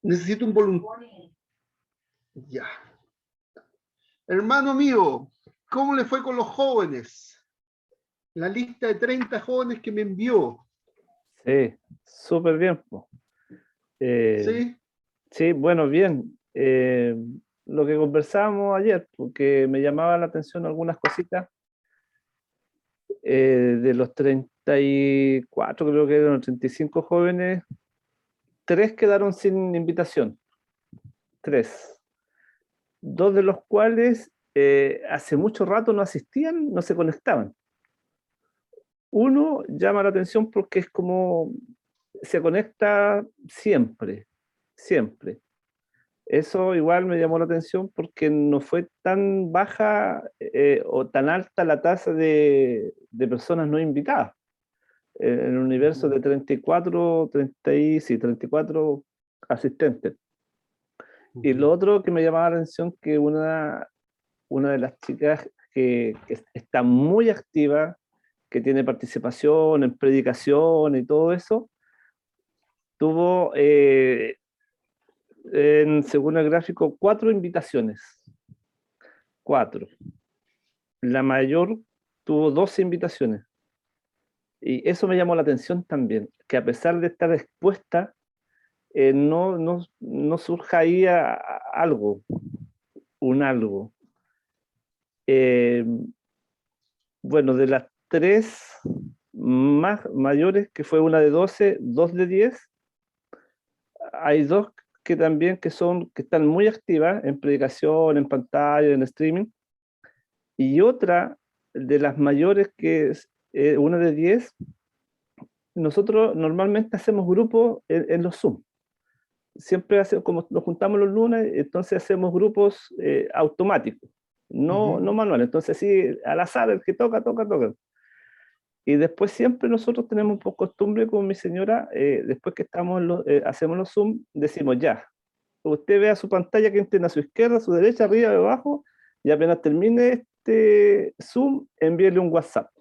Necesito un voluntario. Ya. Hermano mío, ¿cómo le fue con los jóvenes? La lista de 30 jóvenes que me envió. Sí, súper bien, po. ¿Sí? Sí, bueno, bien. Lo que conversábamos ayer, porque me llamaba la atención algunas cositas, de los 34, creo que eran 35 jóvenes, 3 quedaron sin invitación, 3. 2 de los cuales hace mucho rato no asistían, no se conectaban. Uno llama la atención porque es como se conecta siempre, siempre. Eso igual me llamó la atención porque no fue tan baja o tan alta la tasa de personas no invitadas. En un universo de 34, 30 sí, 34 asistentes. Y lo otro que me llamaba la atención que una de las chicas que está muy activa, que tiene participación en predicación y todo eso, tuvo, según el gráfico, 4 invitaciones. 4. La mayor tuvo 12 invitaciones. Y eso me llamó la atención también, que a pesar de estar expuesta, no surja ahí algo, un algo. Eh, bueno, de las 3 más mayores, que fue una de 12, 2 de 10, hay 2 que también que están muy activas en predicación, en pantalla, en streaming, y otra de las mayores que es una de 10. Nosotros normalmente hacemos grupos en los Zoom. Siempre como nos juntamos los lunes, entonces hacemos grupos automáticos, no manuales. Entonces sí, al azar, el que toca, toca, toca. Y después siempre nosotros tenemos por costumbre con mi señora, después que hacemos los Zoom, decimos ya, usted vea su pantalla que tiene a su izquierda, a su derecha, arriba, abajo, y apenas termine este Zoom, envíele un WhatsApp.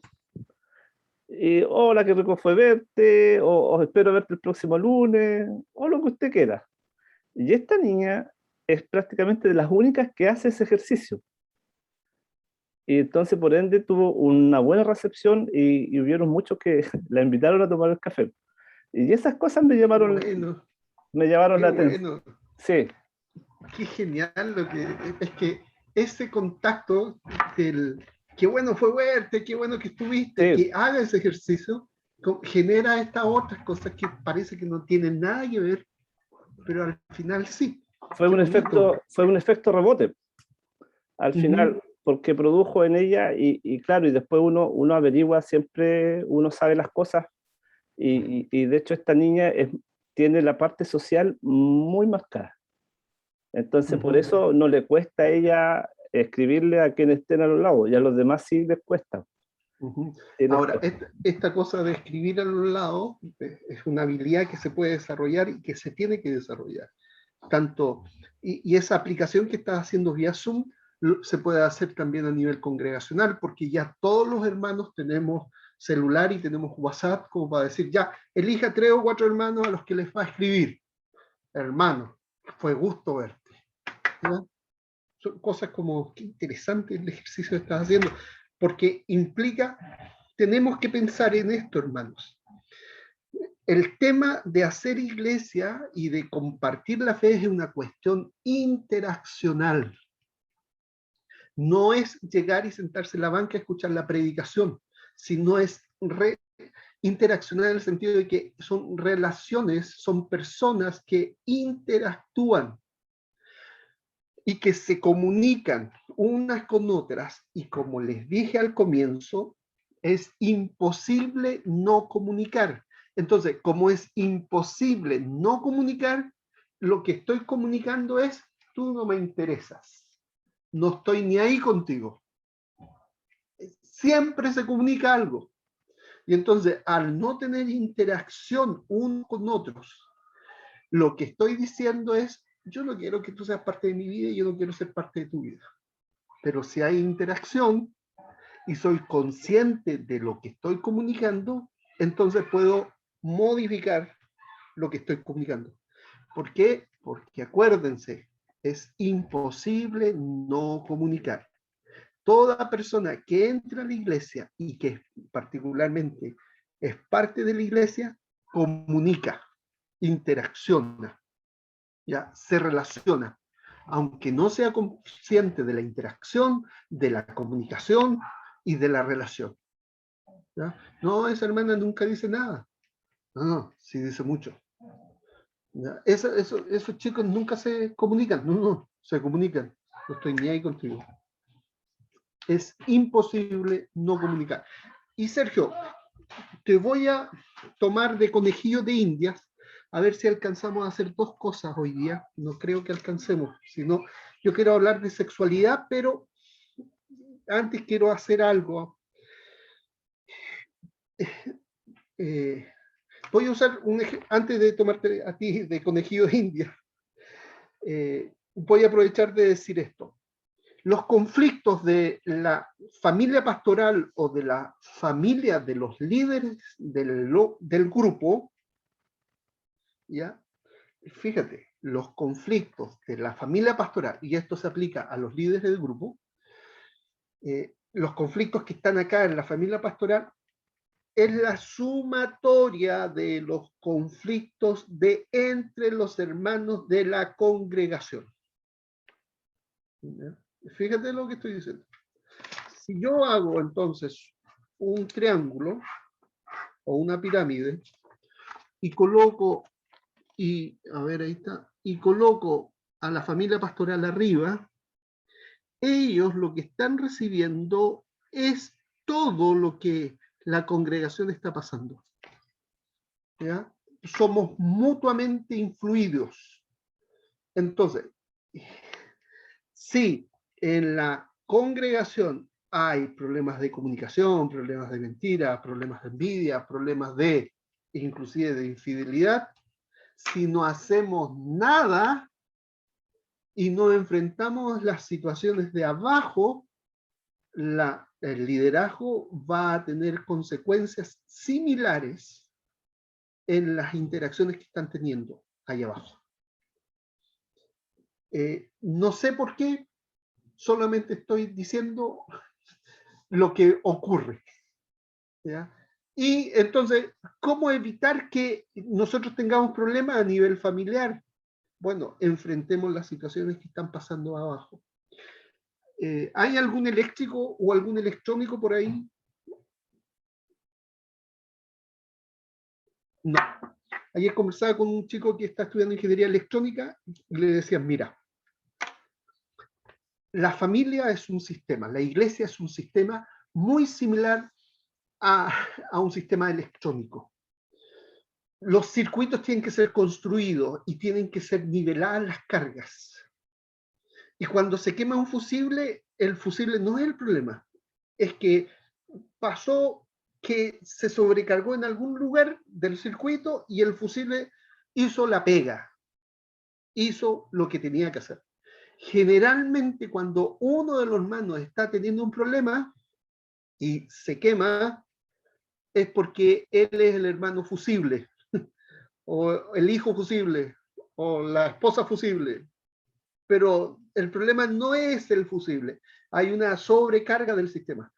Y hola, qué rico fue verte, o espero verte el próximo lunes, o lo que usted quiera. Y esta niña es prácticamente de las únicas que hace ese ejercicio. Y entonces, por ende, tuvo una buena recepción y hubieron muchos que la invitaron a tomar el café. Y esas cosas Bueno, me llamaron qué la atención. bueno. Sí, Qué genial lo que es que ese contacto del qué bueno fue verte, qué bueno que estuviste, sí. que haga ese ejercicio, genera estas otras cosas que parece que no tienen nada que ver, pero al final sí. Qué bonito. Fue un efecto rebote al final, porque produjo en ella y claro, y después uno averigua siempre, uno sabe las cosas y de hecho esta niña tiene la parte social muy marcada. Entonces, por eso no le cuesta a ella escribirle a quienes estén a los lados, y a los demás sí les cuesta. Sí les Ahora, cuesta. esta cosa de escribir a los lados es una habilidad que se puede desarrollar y que se tiene que desarrollar. Tanto, y esa aplicación que estás haciendo vía Zoom se puede hacer también a nivel congregacional, porque ya todos los hermanos tenemos celular y tenemos WhatsApp como para decir, ya, elija 3 o 4 hermanos a los que les va a escribir. Hermano, fue gusto verte. ¿Ya? Son cosas como, qué interesante el ejercicio que estás haciendo, porque implica, tenemos que pensar en esto, hermanos. El tema de hacer iglesia y de compartir la fe es una cuestión interaccional. No es llegar y sentarse en la banca a escuchar la predicación, sino es interaccional en el sentido de que son relaciones, son personas que interactúan y que se comunican unas con otras, y como les dije al comienzo, es imposible no comunicar. Entonces, como es imposible no comunicar, lo que estoy comunicando es, tú no me interesas, no estoy ni ahí contigo. Siempre se comunica algo. Y entonces, al no tener interacción uno con otros, lo que estoy diciendo es, yo no quiero que tú seas parte de mi vida y yo no quiero ser parte de tu vida. Pero si hay interacción y soy consciente de lo que estoy comunicando, entonces puedo modificar lo que estoy comunicando. ¿Por qué? porque acuérdense, es imposible no comunicar. Toda persona que entra a la iglesia y que particularmente es parte de la iglesia, comunica, interacciona, ¿ya? Se relaciona, aunque no sea consciente de la interacción, de la comunicación y de la relación. ¿Ya? No, esa hermana nunca dice nada. No, sí dice mucho. ¿Ya? Esos chicos nunca se comunican. No, se comunican. No estoy ni ahí contigo. Es imposible no comunicar. Y Sergio, te voy a tomar de conejillo de Indias a ver si alcanzamos a hacer dos cosas hoy día. No creo que alcancemos. Si no, yo quiero hablar de sexualidad, pero antes quiero hacer algo. Voy a usar antes de tomarte a ti de conejillo de India. Voy a aprovechar de decir esto. Los conflictos de la familia pastoral o de la familia de los líderes del grupo, ¿ya? Fíjate, los conflictos de la familia pastoral, y esto se aplica a los líderes del grupo, los conflictos que están acá en la familia pastoral es la sumatoria de los conflictos de entre los hermanos de la congregación. ¿Ya? Fíjate lo que estoy diciendo. Si yo hago entonces un triángulo o una pirámide y coloco, a ver, ahí está, y coloco a la familia pastoral arriba, ellos lo que están recibiendo es todo lo que la congregación está pasando. ¿Ya? Somos mutuamente influidos. Entonces, si en la congregación hay problemas de comunicación, problemas de mentira, problemas de envidia, problemas de, inclusive de infidelidad, si no hacemos nada y no enfrentamos las situaciones de abajo, el liderazgo va a tener consecuencias similares en las interacciones que están teniendo ahí abajo. No sé por qué, solamente estoy diciendo lo que ocurre. ¿Ya? Y entonces, ¿cómo evitar que nosotros tengamos problemas a nivel familiar? Bueno, enfrentemos las situaciones que están pasando abajo. ¿Hay algún eléctrico o algún electrónico por ahí? No. Ayer conversaba con un chico que está estudiando ingeniería electrónica y le decían, mira, la familia es un sistema, la iglesia es un sistema muy similar a un sistema electrónico. Los circuitos tienen que ser construidos y tienen que ser niveladas las cargas. Y cuando se quema un fusible, el fusible no es el problema, es que pasó que se sobrecargó en algún lugar del circuito y el fusible hizo la pega, hizo lo que tenía que hacer. Generalmente cuando uno de los hermanos está teniendo un problema y se quema, es porque él es el hermano fusible, o el hijo fusible, o la esposa fusible. Pero el problema no es el fusible, hay una sobrecarga del sistema.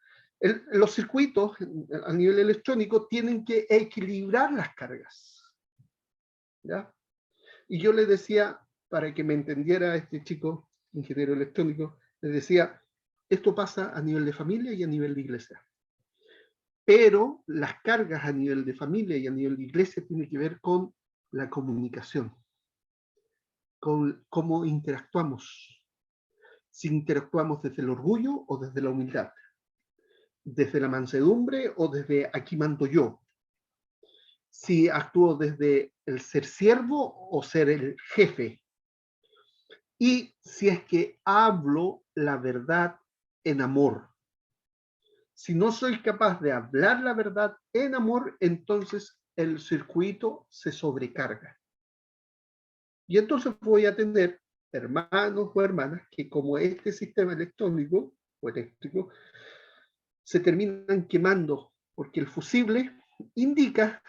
Los circuitos a nivel electrónico tienen que equilibrar las cargas. ¿Ya? Y yo le decía, para que me entendiera este chico, ingeniero electrónico, le decía, esto pasa a nivel de familia y a nivel de iglesia. Pero las cargas a nivel de familia y a nivel de iglesia tienen que ver con la comunicación, con cómo interactuamos. Si interactuamos desde el orgullo o desde la humildad, desde la mansedumbre o desde aquí mando yo. Si actúo desde el ser siervo o ser el jefe. Y si es que hablo la verdad en amor. Si no soy capaz de hablar la verdad en amor, entonces el circuito se sobrecarga. Y entonces voy a tener hermanos o hermanas que como este sistema electrónico o eléctrico se terminan quemando porque el fusible indica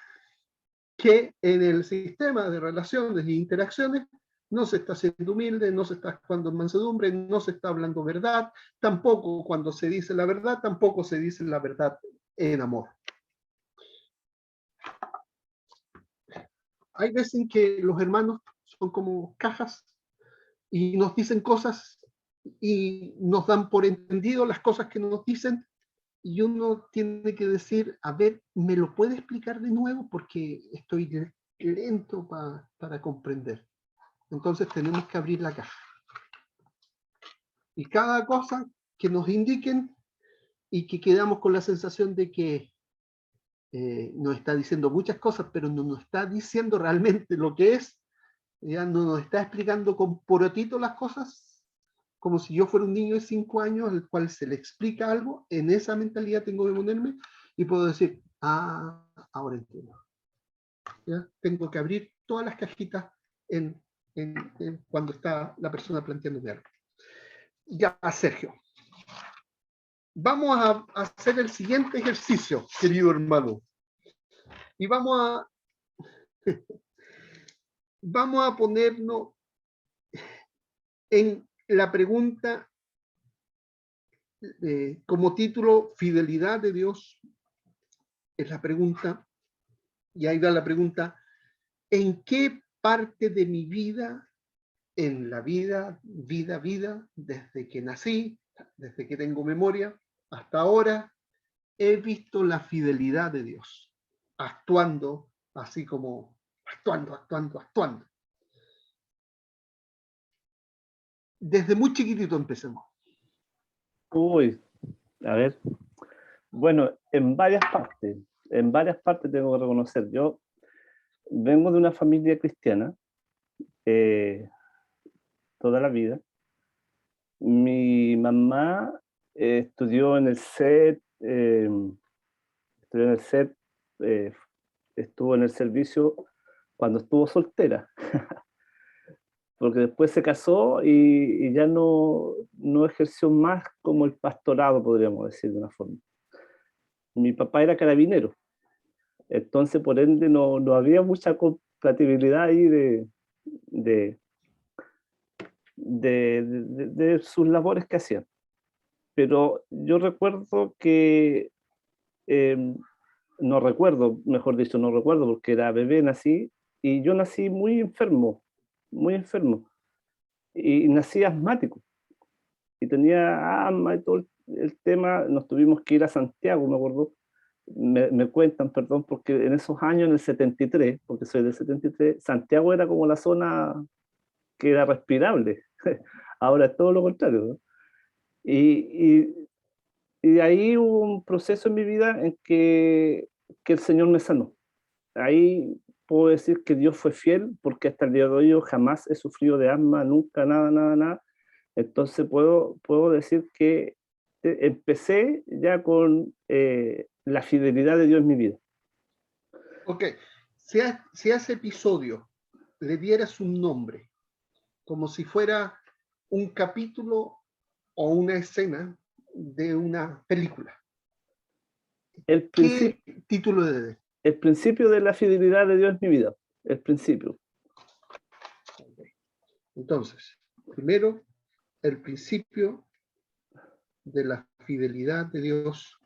que en el sistema de relaciones e interacciones no se está siendo humilde, no se está actuando en mansedumbre, no se está hablando verdad, tampoco cuando se dice la verdad, tampoco se dice la verdad en amor. Hay veces en que los hermanos son como cajas y nos dicen cosas y nos dan por entendido las cosas que nos dicen y uno tiene que decir, a ver, ¿me lo puede explicar de nuevo? Porque estoy lento para comprender. Entonces tenemos que abrir la caja. Y cada cosa que nos indiquen y que quedamos con la sensación de que nos está diciendo muchas cosas, pero no nos está diciendo realmente lo que es, ya no nos está explicando con porotito las cosas, como si yo fuera un niño de 5 años al cual se le explica algo, en esa mentalidad tengo que ponerme y puedo decir, ah, ahora entiendo. ¿Ya? Tengo que abrir todas las cajitas cuando está la persona planteándome algo. Ya, Sergio. Vamos a hacer el siguiente ejercicio, querido hermano. Y vamos a ponernos en la pregunta como título, fidelidad de Dios. Es la pregunta, y ahí va la pregunta, ¿en qué parte de mi vida, en la vida, desde que nací, desde que tengo memoria, hasta ahora, he visto la fidelidad de Dios, actuando así como actuando? Desde muy chiquitito empecemos. Uy, a ver. Bueno, en varias partes tengo que reconocer. Yo vengo de una familia cristiana toda la vida. Mi mamá estudió en el SET, estuvo en el servicio cuando estuvo soltera, porque después se casó y ya no ejerció más como el pastorado, podríamos decir de una forma. Mi papá era carabinero, entonces por ende no había mucha compatibilidad ahí de, de sus labores que hacían. Pero yo recuerdo que, no recuerdo, mejor dicho, no recuerdo porque era bebé, nací, y yo nací muy enfermo, y nací asmático, y tenía asma y todo el tema, nos tuvimos que ir a Santiago, me acuerdo, me cuentan, perdón, porque en esos años, en el 73, porque soy del 73, Santiago era como la zona que era respirable, ahora es todo lo contrario, ¿no? Y, y ahí hubo un proceso en mi vida en que el Señor me sanó. Ahí puedo decir que Dios fue fiel, porque hasta el día de hoy yo jamás he sufrido de asma, nunca, nada. Entonces puedo decir que empecé ya con la fidelidad de Dios en mi vida. Ok, si a ese episodio le dieras un nombre, como si fuera un capítulo o una escena de una película, El ¿qué principio, título le dé? el principio de la fidelidad de Dios en mi vida, el principio. Entonces, primero, el principio de la fidelidad de Dios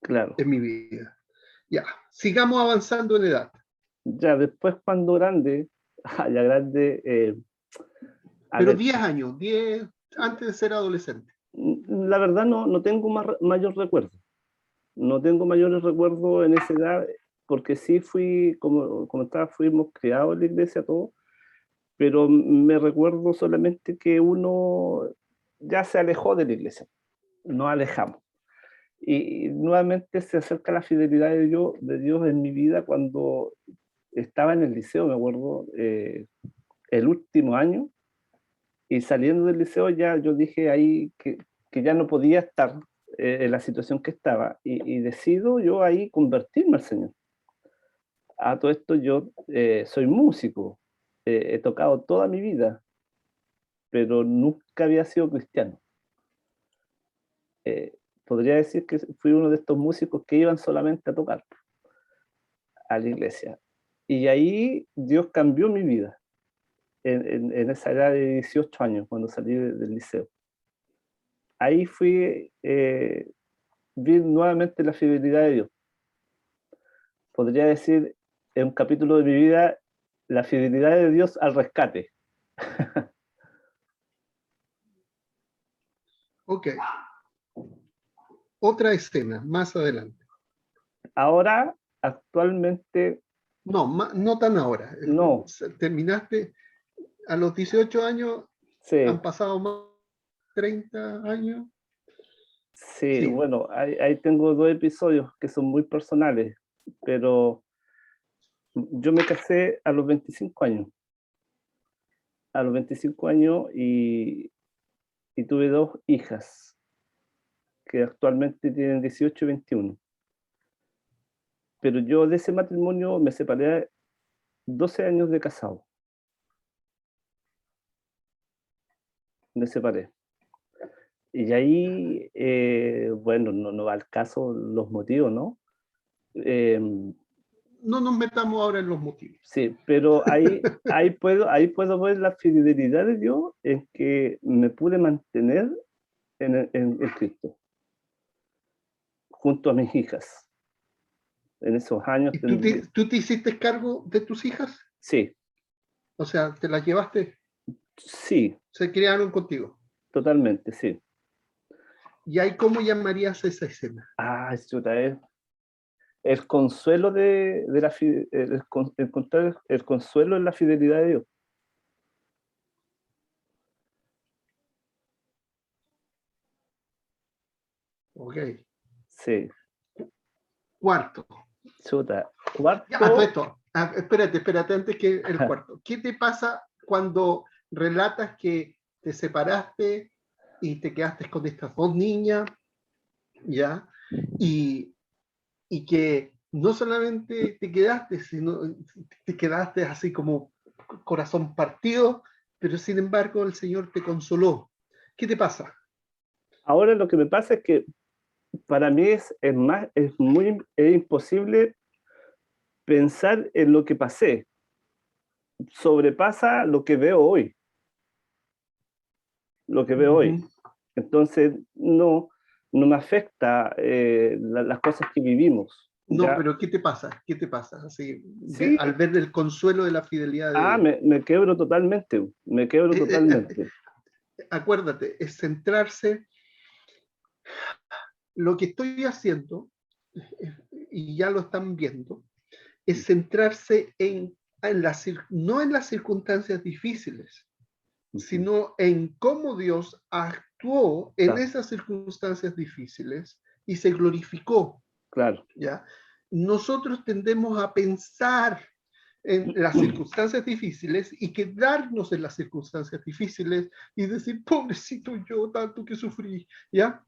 Claro. en mi vida. Ya, sigamos avanzando en edad. Ya después cuando grande, ya grande, a Pero ver, 10 años, 10 antes de ser adolescente. la verdad no tengo mayor recuerdo. No tengo mayores recuerdos en esa edad, porque sí fui, como estaba, fuimos criados en la iglesia todos, pero me recuerdo solamente que uno ya se alejó de la iglesia, nos alejamos. Y nuevamente se acerca la fidelidad de Dios en mi vida cuando estaba en el liceo, me acuerdo, el último año, y saliendo del liceo ya yo dije ahí que ya no podía estar en la situación que estaba, y decido yo ahí convertirme al Señor. A todo esto yo soy músico, he tocado toda mi vida, pero nunca había sido cristiano. Eh, Podría decir que fui uno de estos músicos que iban solamente a tocar a la iglesia. Y ahí Dios cambió mi vida. en esa edad de 18 años, cuando salí del liceo. Ahí vi nuevamente la fidelidad de Dios. Podría decir, en un capítulo de mi vida, la fidelidad de Dios al rescate. Ok. Otra escena, más adelante. Ahora, actualmente, No, no tan ahora. no. Terminaste a los 18 años, Sí, han pasado más de 30 años. sí, Sí, bueno, ahí tengo dos episodios que son muy personales, pero yo me casé a los 25 años. A los 25 años y tuve dos hijas que actualmente tienen 18 y 21. Pero yo de ese matrimonio me separé 12 años de casado. Me separé. Y ahí, bueno, no va al caso los motivos, ¿no? Eh, no nos metamos ahora en los motivos. sí, pero ahí puedo ver la fidelidad de Dios en que me pude mantener en Cristo, junto a mis hijas. En esos años, ¿Y tú te hiciste cargo de tus hijas? sí, O sea, te las llevaste, sí, se criaron contigo. totalmente, sí. ¿Y ahí cómo llamarías esa escena? Ah, chuta, es el consuelo de la encontrar el consuelo en la fidelidad de Dios. Ok. Sí, Cuarto. chuta. Ya, Cuarto, esto. Espérate, antes que el cuarto. ¿Qué te pasa cuando relatas que te separaste y te quedaste con estas dos niñas, ya? Y, y que no solamente te quedaste, sino te quedaste así como corazón partido, pero sin embargo el Señor te consoló. ¿Qué te pasa? ahora lo que me pasa es que para mí es imposible pensar en lo que pasé. Sobrepasa lo que veo hoy, lo que veo hoy. Ujú. Entonces, no me afecta las cosas que vivimos. No, ¿Ya? pero ¿qué te pasa? ¿Qué te pasa? Así, Sí, al ver el consuelo de la fidelidad de Dios. me quebro totalmente, me quebro Eh, eh, totalmente. Acuérdate, es centrarse, lo que estoy haciendo, y ya lo están viendo, es centrarse no en las circunstancias difíciles, Ujú. sino en cómo Dios actuó en Claro, esas circunstancias difíciles y se glorificó, claro. ¿ya? Nosotros tendemos a pensar en las circunstancias difíciles y quedarnos en las circunstancias difíciles y decir, pobrecito yo, tanto que sufrí, ¿ya?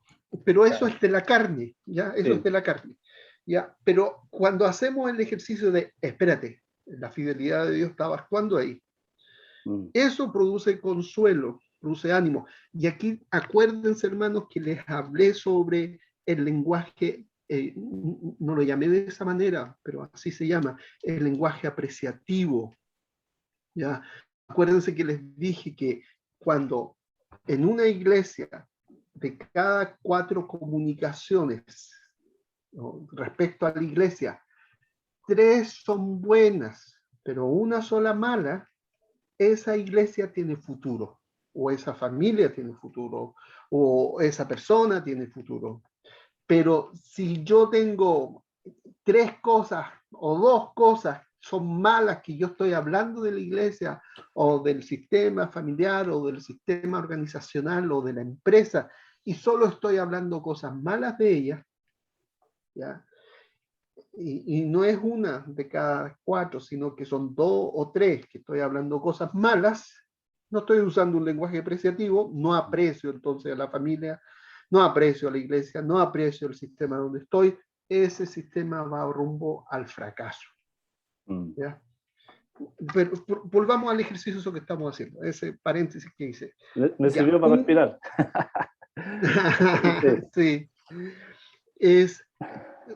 Pero eso Claro. es de la carne, ¿ya? Eso es Sí. de la carne, ¿ya? Pero cuando hacemos el ejercicio de, espérate, la fidelidad de Dios estaba actuando ahí, Mm. eso produce consuelo, produce ánimo. Y aquí acuérdense, hermanos, que les hablé sobre el lenguaje, no lo llamé de esa manera, pero así se llama, el lenguaje apreciativo. ¿Ya? Acuérdense que les dije que cuando en una iglesia de cada 4 comunicaciones, ¿no?, respecto a la iglesia, 3 son buenas, pero una sola mala, esa iglesia tiene futuro, o esa familia tiene futuro, o esa persona tiene futuro. Pero si yo tengo 3 cosas o 2 cosas son malas que yo estoy hablando de la iglesia o del sistema familiar o del sistema organizacional o de la empresa y solo estoy hablando cosas malas de ella, ¿ya? Y no es una de cada 4, sino que son 2 o 3 que estoy hablando cosas malas, no estoy usando un lenguaje apreciativo, no aprecio entonces a la familia, no aprecio a la iglesia, no aprecio el sistema donde estoy, ese sistema va rumbo al fracaso. Mm. ¿Ya? Pero volvamos al ejercicio que estamos haciendo, ese paréntesis que hice. Me Ya, sirvió para respirar. Sí. sí, es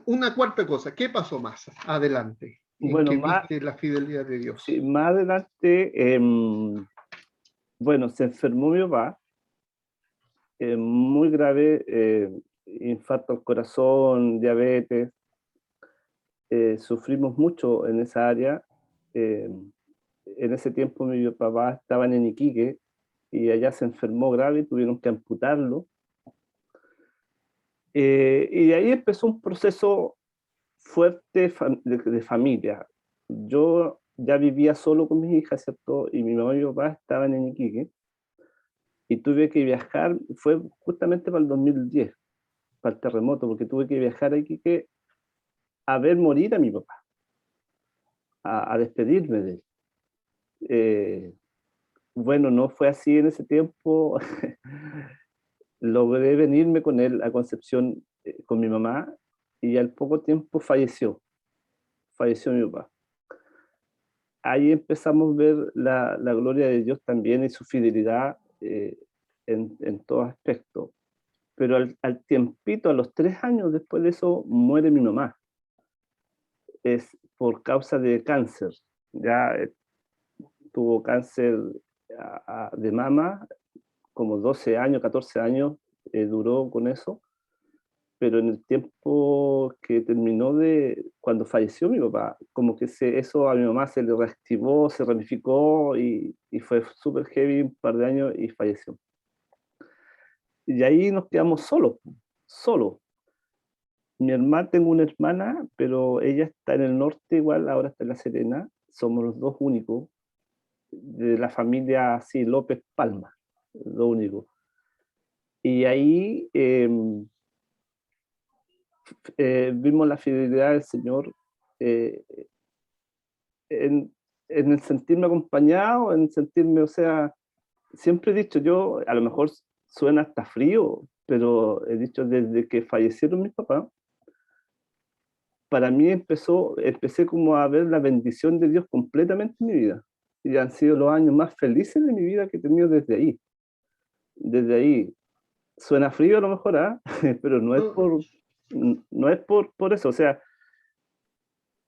una cuarta cosa. ¿Qué pasó más adelante en Bueno, que viste la fidelidad de Dios? sí, más adelante, Bueno, se enfermó mi papá, muy grave, infarto al corazón, diabetes. Sufrimos mucho en esa área. eh, en ese tiempo mi papá estaba en Iquique y allá se enfermó grave y tuvieron que amputarlo. Y de ahí empezó un proceso fuerte de familia. Yo ya vivía solo con mis hijas, ¿cierto? Y mi mamá y mi papá estaban en Iquique y tuve que viajar, fue justamente para el 2010, para el terremoto, porque tuve que viajar a Iquique a ver morir a mi papá, a despedirme de él. Eh, bueno, no fue así en ese tiempo. Logré venirme con él a Concepción, con mi mamá, y al poco tiempo falleció mi papá. Ahí empezamos a ver la gloria de Dios también y su fidelidad, en todo aspecto. Pero al tiempito, a los 3 años después de eso, muere mi mamá. Es por causa de cáncer. Ya tuvo cáncer de mama, como 12 años, 14 años, duró con eso. Pero en el tiempo que terminó cuando falleció mi papá, como que eso a mi mamá se le reactivó, se ramificó y fue súper heavy un par de años y falleció. Y ahí nos quedamos solos, solos. Tengo una hermana, pero ella está en el norte igual, ahora está en La Serena. Somos los dos únicos de la familia así, López Palma, lo único. Y ahí vimos la fidelidad del Señor, eh, en, en el sentirme acompañado, en sentirme, o sea, siempre he dicho yo, a lo mejor suena hasta frío, pero he dicho desde que fallecieron mis papás, para mí empecé como a ver la bendición de Dios completamente en mi vida. Y han sido los años más felices de mi vida que he tenido desde ahí. Desde ahí. Suena frío a lo mejor, ¿ah? Pero No, no es por eso. O sea,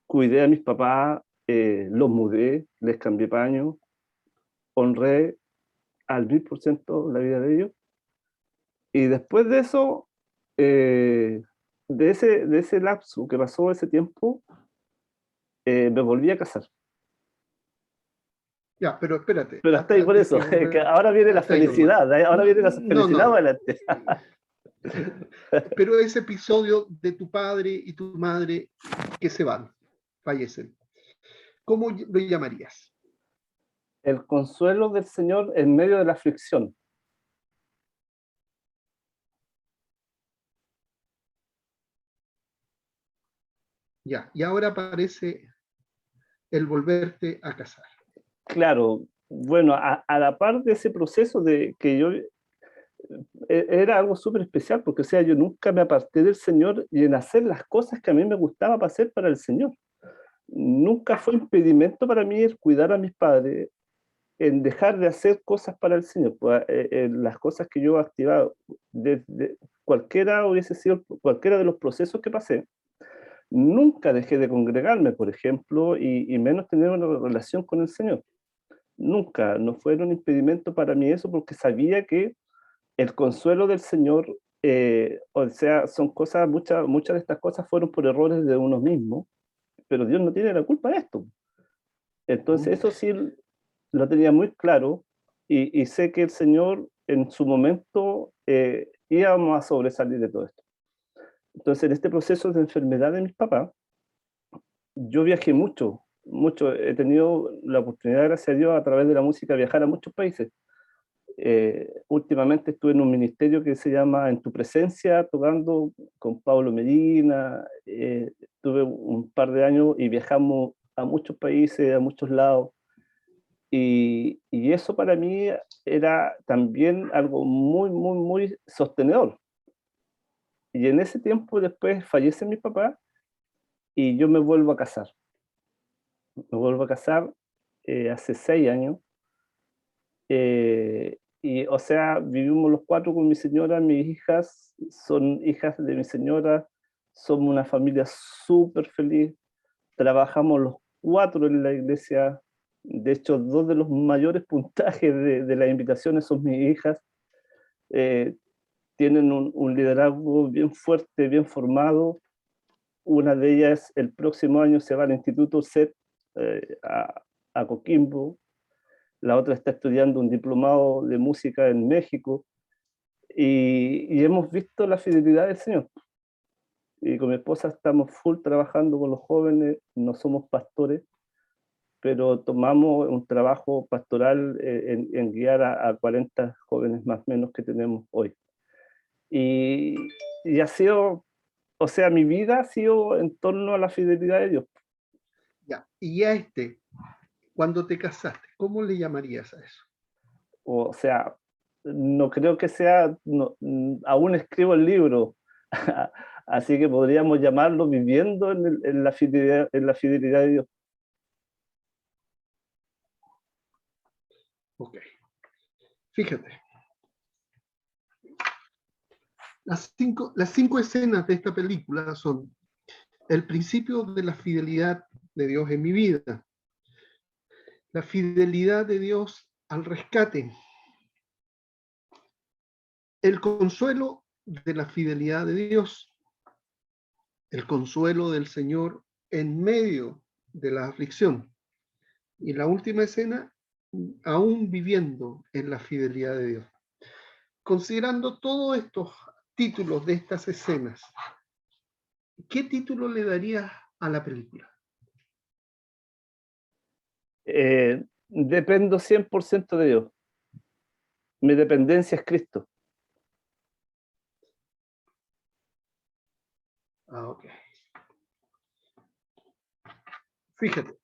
cuidé a mis papás, los mudé, les cambié paños, honré al 1000% la vida de ellos. Y después de eso, eh, de ese lapso que pasó ese tiempo, me volví a casar. ya, pero espérate, Pero hasta ahí por antes eso, de que volver ahora viene la hasta ahí nomás. felicidad, ahora viene la No, felicidad no, más adelante. pero ese episodio de tu padre y tu madre que se van, fallecen, ¿cómo lo llamarías? El consuelo del Señor en medio de la aflicción. Ya, y ahora aparece el volverte a casar. Claro, bueno, a la par de ese proceso de que yo era algo súper especial, porque o sea, yo nunca me aparté del Señor y en hacer las cosas que a mí me gustaba para hacer para el Señor. Nunca fue impedimento para mí el cuidar a mis padres, en dejar de hacer cosas para el Señor. Pues, las cosas que yo he activado, desde cualquiera de los procesos que pasé, nunca dejé de congregarme, por ejemplo, y menos tener una relación con el Señor. Nunca, no fueron impedimento para mí eso, porque sabía que el consuelo del Señor, o sea, son cosas, muchas de estas cosas fueron por errores de uno mismo, pero Dios no tiene la culpa de esto. Entonces, ¿Mm? eso sí lo tenía muy claro y sé que el Señor en su momento íbamos a sobresalir de todo esto. Entonces, en este proceso de enfermedad de mis papás, yo viajé mucho, mucho. He tenido la oportunidad, gracias a Dios, a través de la música, viajar a muchos países. Últimamente estuve en un ministerio que se llama En tu presencia, tocando con Pablo Medina. Tuve un par de años y viajamos a muchos países, a muchos lados. Y eso para mí era también algo muy, muy, muy sostenedor. Y en ese tiempo después fallece mi papá y yo me vuelvo a casar. Me vuelvo a casar hace 6 años. Y, o sea, vivimos los cuatro con mi señora, mis hijas son hijas de mi señora, somos una familia súper feliz, trabajamos los cuatro en la iglesia, De hecho, dos de los mayores puntajes de las invitaciones son mis hijas. Tienen un liderazgo bien fuerte, bien formado. Una de ellas el próximo año se va al Instituto SET a Coquimbo. La otra está estudiando un diplomado de música en México. Y hemos visto la fidelidad del Señor. Y con mi esposa estamos full trabajando con los jóvenes, no somos pastores, pero tomamos un trabajo pastoral en guiar a 40 jóvenes más o menos que tenemos hoy. Y, y ha sido, o sea, mi vida ha sido en torno a la fidelidad de Dios. Ya. Y a cuando te casaste, ¿cómo le llamarías a eso? O sea, no creo que sea, no, aún escribo el libro, así que podríamos llamarlo viviendo en la fidelidad de Dios. Ok. Fíjate. Las cinco escenas de esta película son el principio de la fidelidad de Dios en mi vida, la fidelidad de Dios al rescate, el consuelo de la fidelidad de Dios, el consuelo del Señor en medio de la aflicción. Y la última escena, aún viviendo en la fidelidad de Dios. Considerando todos estos títulos de estas escenas, ¿qué título le darías a la película? Dependo 100% de Dios. Mi dependencia es Cristo. Ok. Fíjate,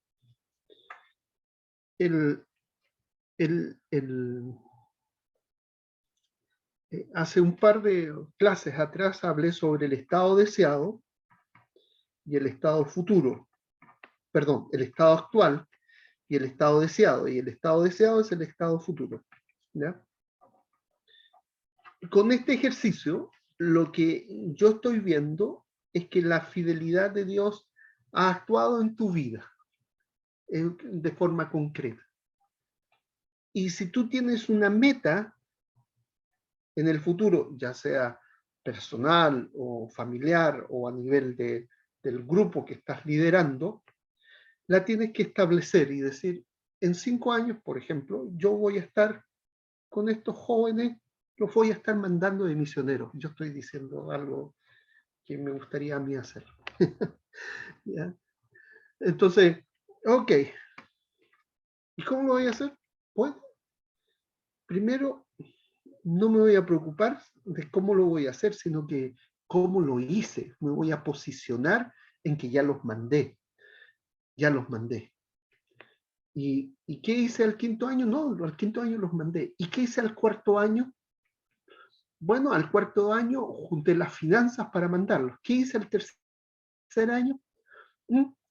hace un par de clases atrás hablé sobre el estado deseado y el estado futuro. Perdón, el estado actual y el estado deseado. Y el estado deseado es el estado futuro. ¿Ya? Con este ejercicio, lo que yo estoy viendo es que la fidelidad de Dios ha actuado en tu vida de forma concreta. Y si tú tienes una meta en el futuro, ya sea personal o familiar o a nivel del grupo que estás liderando, la tienes que establecer y decir, en 5 años, por ejemplo, yo voy a estar con estos jóvenes, los voy a estar mandando de misioneros. Yo estoy diciendo algo que me gustaría a mí hacer. ¿Ya? Entonces, ok, ¿y cómo lo voy a hacer? Pues, primero, no me voy a preocupar de cómo lo voy a hacer, sino que cómo lo hice. Me voy a posicionar en que ya los mandé. Ya los mandé. ¿Y qué hice al 5.º año? No, al 5.º año los mandé. ¿Y qué hice al 4.º año? Bueno, al 4.º año junté las finanzas para mandarlos. ¿Qué hice al 3.er año?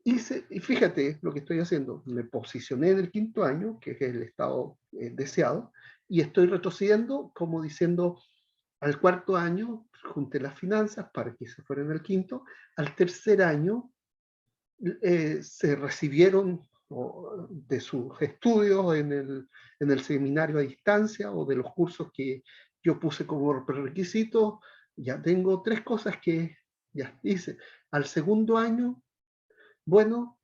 Hice, y fíjate lo que estoy haciendo. Me posicioné en el 5.º año, que es el estado deseado, y estoy retrocediendo como diciendo, al 4.º año junté las finanzas para que se fueran al 5.º. Al 3.er año se recibieron de sus estudios en el seminario a distancia o de los cursos que yo puse como prerequisito. Ya tengo 3 cosas que ya hice. Al 2.º año, bueno,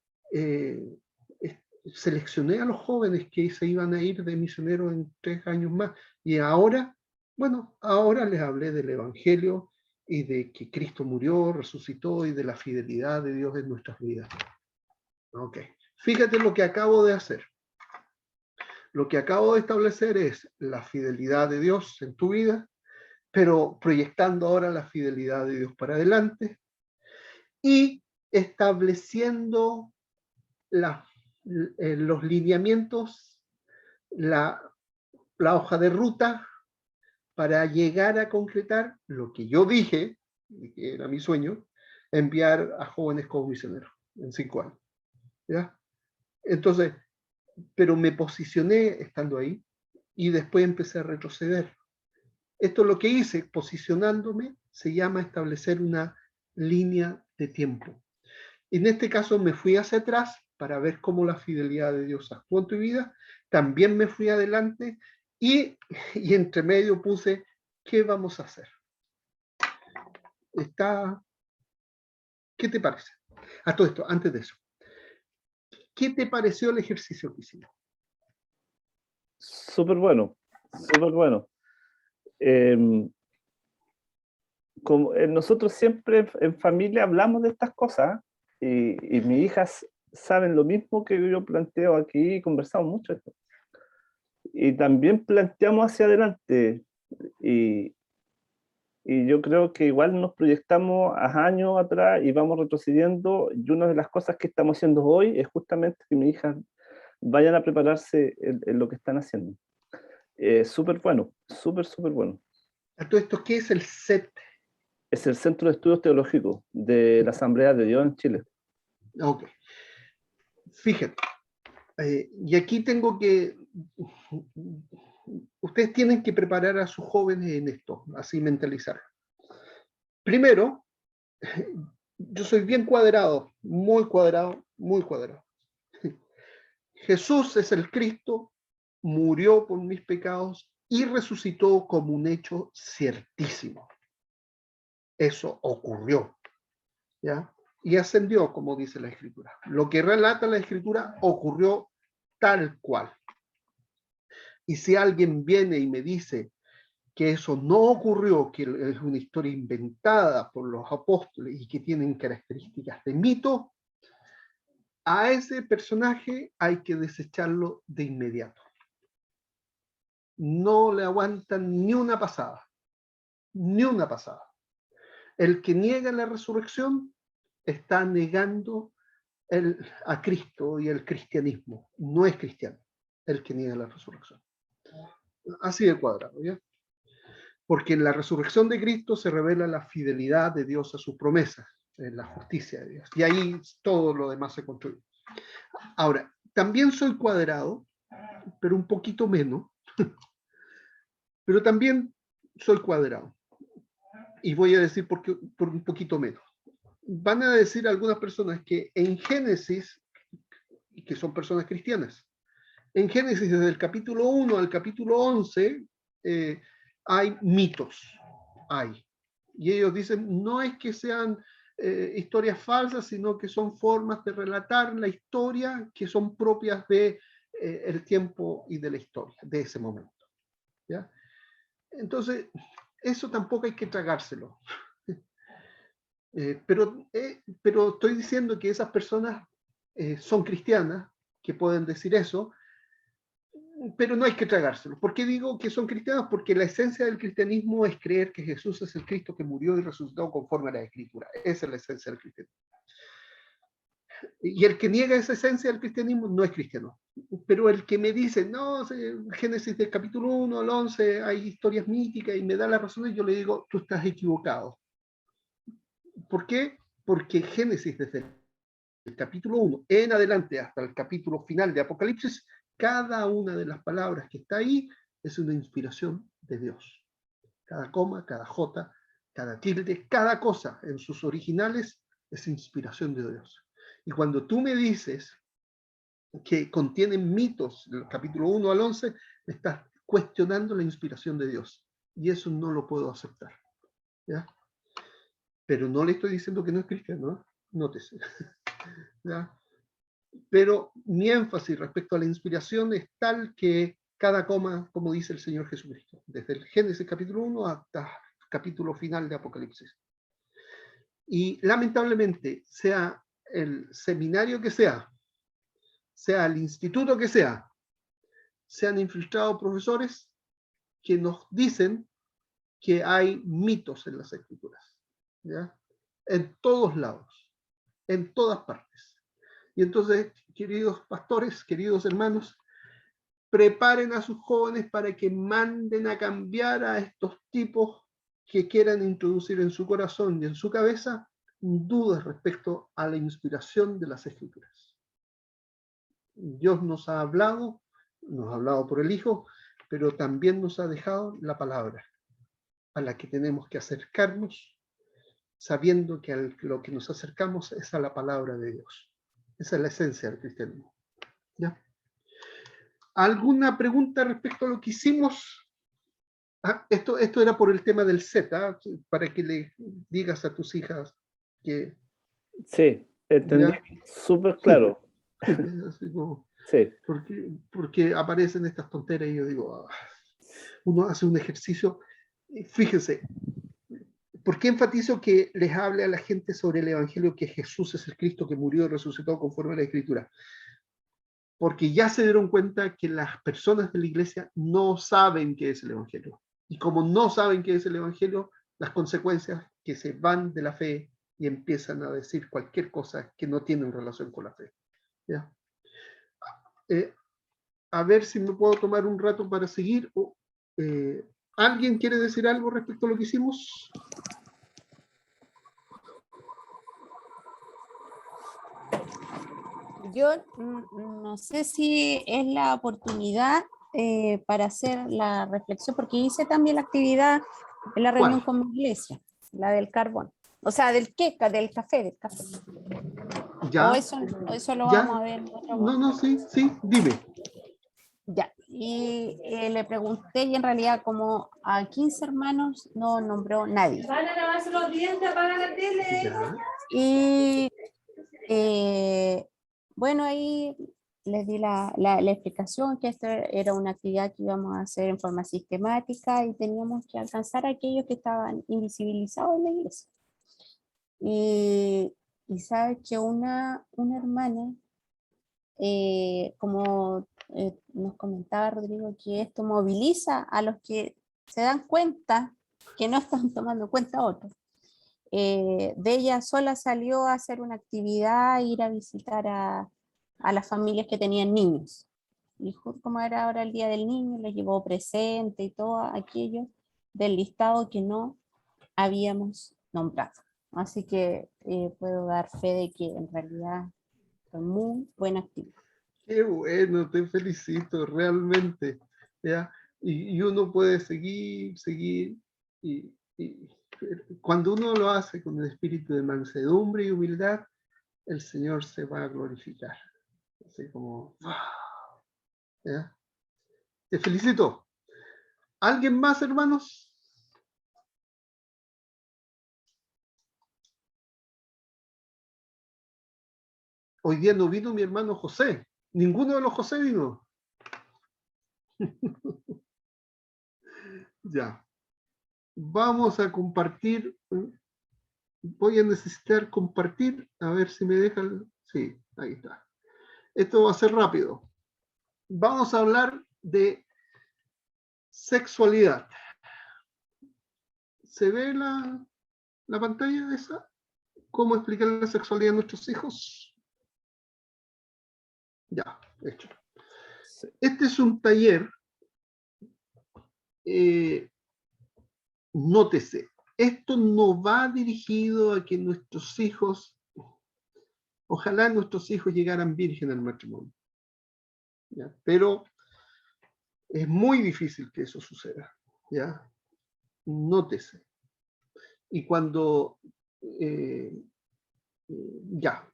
seleccioné a los jóvenes que se iban a ir de misionero en 3 años más. Y ahora, bueno, ahora les hablé del Evangelio y de que Cristo murió, resucitó y de la fidelidad de Dios en nuestras vidas. Ok, fíjate lo que acabo de hacer. Lo que acabo de establecer es la fidelidad de Dios en tu vida, pero proyectando ahora la fidelidad de Dios para adelante y estableciendo los lineamientos, la hoja de ruta para llegar a concretar lo que yo dije, que era mi sueño, enviar a jóvenes como misioneros en 5 años. ¿Ya? Entonces, pero me posicioné estando ahí y después empecé a retroceder. Esto lo que hice, posicionándome, se llama establecer una línea de tiempo. En este caso me fui hacia atrás para ver cómo la fidelidad de Dios actuó en tu vida. También me fui adelante y entre medio puse, ¿qué vamos a hacer? ¿Qué te parece? A todo esto, antes de eso, ¿qué te pareció el ejercicio que hicimos? Súper bueno, súper bueno. Como, nosotros siempre en familia hablamos de estas cosas y mis hijas saben lo mismo que yo planteo aquí y conversamos mucho esto. Y también planteamos hacia adelante y, y yo creo que igual nos proyectamos a años atrás y vamos retrocediendo y una de las cosas que estamos haciendo hoy es justamente que mis hijas vayan a prepararse en lo que están haciendo. Súper bueno, súper bueno. A todo esto, ¿qué es el CET? Es el Centro de Estudios Teológicos de la Asamblea de Dios en Chile. Ok. Fíjate, y aquí tengo que, ustedes tienen que preparar a sus jóvenes en esto, así mentalizar. Primero, yo soy bien cuadrado, muy cuadrado, muy cuadrado. Jesús es el Cristo, murió por mis pecados y resucitó como un hecho ciertísimo. Eso ocurrió, ¿ya? Y ascendió, como dice la Escritura. Lo que relata la Escritura ocurrió tal cual. Y si alguien viene y me dice que eso no ocurrió, que es una historia inventada por los apóstoles y que tienen características de mito, a ese personaje hay que desecharlo de inmediato. No le aguantan ni una pasada, ni una pasada. El que niega la resurrección está negando a Cristo y el cristianismo. No es cristiano el que niega la resurrección. Así de cuadrado, ¿ya? Porque en la resurrección de Cristo se revela la fidelidad de Dios a sus promesas, la justicia de Dios. Y ahí todo lo demás se construye. Ahora, también soy cuadrado, pero un poquito menos, pero también soy cuadrado. Y voy a decir por un poquito menos. Van a decir algunas personas que en Génesis, y que son personas cristianas, en Génesis desde el capítulo 1 al capítulo 11 hay mitos, hay. Y ellos dicen, no es que sean historias falsas, sino que son formas de relatar la historia que son propias de el tiempo y de la historia, de ese momento. ¿Ya? Entonces, eso tampoco hay que tragárselo. Pero estoy diciendo que esas personas son cristianas, que pueden decir eso, pero no hay que tragárselo. ¿Por qué digo que son cristianos? Porque la esencia del cristianismo es creer que Jesús es el Cristo que murió y resucitó conforme a la Escritura. Esa es la esencia del cristianismo. Y el que niega esa esencia del cristianismo no es cristiano. Pero el que me dice, no, Génesis del capítulo 1 al 11 hay historias míticas y me da la razón, y yo le digo, tú estás equivocado. ¿Por qué? Porque Génesis desde el capítulo 1 en adelante hasta el capítulo final de Apocalipsis, cada una de las palabras que está ahí es una inspiración de Dios. Cada coma, cada jota, cada tilde, cada cosa en sus originales es inspiración de Dios. Y cuando tú me dices que contienen mitos, del capítulo 1 al 11, me estás cuestionando la inspiración de Dios. Y eso no lo puedo aceptar. ¿Ya? Pero no le estoy diciendo que no es cristiano, ¿no? Nótese. ¿Ya? Pero mi énfasis respecto a la inspiración es tal que cada coma, como dice el Señor Jesucristo, desde el Génesis capítulo 1 hasta el capítulo final de Apocalipsis. Y lamentablemente, sea el seminario que sea el instituto que sea, se han infiltrado profesores que nos dicen que hay mitos en las escrituras, ¿ya? En todos lados, en todas partes. Y entonces, queridos pastores, queridos hermanos, preparen a sus jóvenes para que manden a cambiar a estos tipos que quieran introducir en su corazón y en su cabeza dudas respecto a la inspiración de las escrituras. Dios nos ha hablado por el Hijo, pero también nos ha dejado la palabra, a la que tenemos que acercarnos, sabiendo que a lo que nos acercamos es a la palabra de Dios. Esa es la esencia del cristianismo. ¿Ya? ¿Alguna pregunta respecto a lo que hicimos? Esto era por el tema del Z, para que le digas a tus hijas que... Sí, entendí ¿Ya? súper claro. Así como, Sí, porque aparecen estas tonteras y yo digo, uno hace un ejercicio, fíjense, ¿por qué enfatizo que les hable a la gente sobre el Evangelio que Jesús es el Cristo que murió y resucitó conforme a la Escritura? Porque ya se dieron cuenta que las personas de la iglesia no saben qué es el Evangelio. Y como no saben qué es el Evangelio, las consecuencias que se van de la fe y empiezan a decir cualquier cosa que no tiene relación con la fe. ¿Ya? Eh, a ver si me puedo tomar un rato para seguir. ¿Alguien quiere decir algo respecto a lo que hicimos? Yo no sé si es la oportunidad para hacer la reflexión, porque hice también la actividad en la reunión ¿Cuál? con mi iglesia, la del carbón. O sea, del queca, del café, del café. O ¿Ya? eso lo vamos ¿Ya? a ver en otra No, voz. no, sí, sí, dime. Ya. Y le pregunté y en realidad como a 15 hermanos no nombró nadie. Van a lavarse los dientes, apagan la tele. ¿Ya? Y bueno, ahí les di la explicación que esto era una actividad que íbamos a hacer en forma sistemática y teníamos que alcanzar a aquellos que estaban invisibilizados en la iglesia. Y sabes que una hermana, como nos comentaba Rodrigo, que esto moviliza a los que se dan cuenta que no están tomando en cuenta a otros. De ella sola salió a hacer una actividad, ir a visitar a las familias que tenían niños. Y como era ahora el Día del Niño, les llevó presente y todo aquello del listado que no habíamos nombrado. Así que puedo dar fe de que en realidad fue muy buena actividad. Qué bueno, te felicito, realmente. ¿Ya? Y uno puede seguir, y cuando uno lo hace con el espíritu de mansedumbre y humildad, el Señor se va a glorificar. Así como, ¿ya? Te felicito. ¿Alguien más, hermanos? Hoy día no vino mi hermano José. Ninguno de los José vino. Ya. Vamos a compartir. Voy a necesitar compartir. A ver si me dejan. Sí, ahí está. Esto va a ser rápido. Vamos a hablar de sexualidad. ¿Se ve la pantalla de esa? ¿Cómo explicar la sexualidad a nuestros hijos? Ya, hecho. sí. Este es un taller. Nótese, esto no va dirigido a que nuestros hijos, ojalá nuestros hijos llegaran virgen al matrimonio, ¿ya? Pero es muy difícil que eso suceda, ¿ya? Nótese. Y cuando, ya,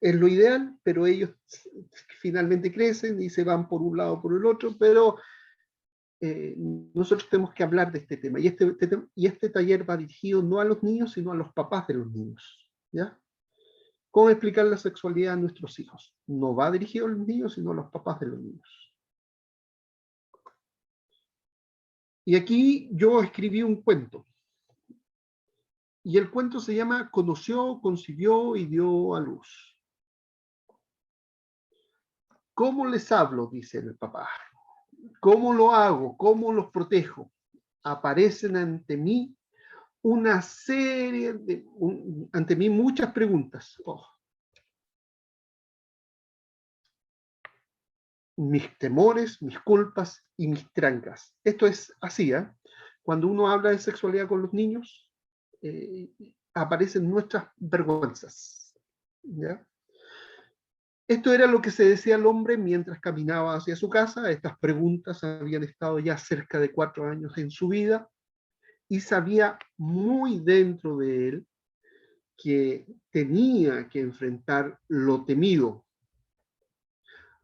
es lo ideal, pero ellos finalmente crecen y se van por un lado o por el otro, pero nosotros tenemos que hablar de este tema. Y este taller va dirigido no a los niños, sino a los papás de los niños, ¿ya? ¿Cómo explicar la sexualidad a nuestros hijos? No va dirigido a los niños, sino a los papás de los niños. Y aquí yo escribí un cuento. Y el cuento se llama Conoció, concibió y dio a luz. ¿Cómo les hablo? Dice el papá. ¿Cómo lo hago? ¿Cómo los protejo? Aparecen ante mí una serie de, ante mí muchas preguntas. Oh. Mis temores, mis culpas y mis trancas. Esto es así, ¿eh? Cuando uno habla de sexualidad con los niños, aparecen nuestras vergüenzas, ¿ya? Esto era lo que se decía al hombre mientras caminaba hacia su casa. Estas preguntas habían estado ya cerca de 4 años en su vida y sabía muy dentro de él que tenía que enfrentar lo temido.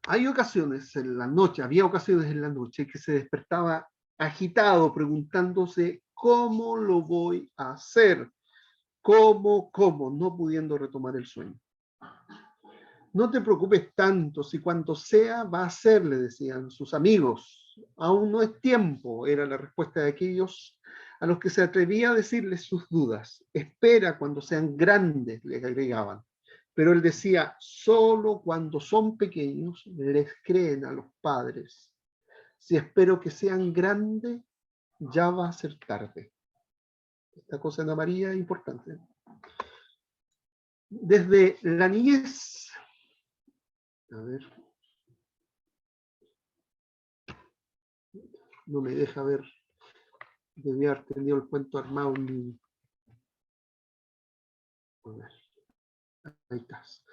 Había ocasiones en la noche que se despertaba agitado, preguntándose cómo lo voy a hacer, cómo, no pudiendo retomar el sueño. No te preocupes tanto, si cuanto sea va a ser, le decían sus amigos. Aún no es tiempo, era la respuesta de aquellos a los que se atrevía a decirles sus dudas. Espera cuando sean grandes, le agregaban. Pero él decía, solo cuando son pequeños les creen a los padres. Si espero que sean grandes, ya va a ser tarde. Esta cosa en María es importante. Desde la niñez, a ver, no me deja ver, debía haber tenido el cuento armado en mi... A ver, ahí estás.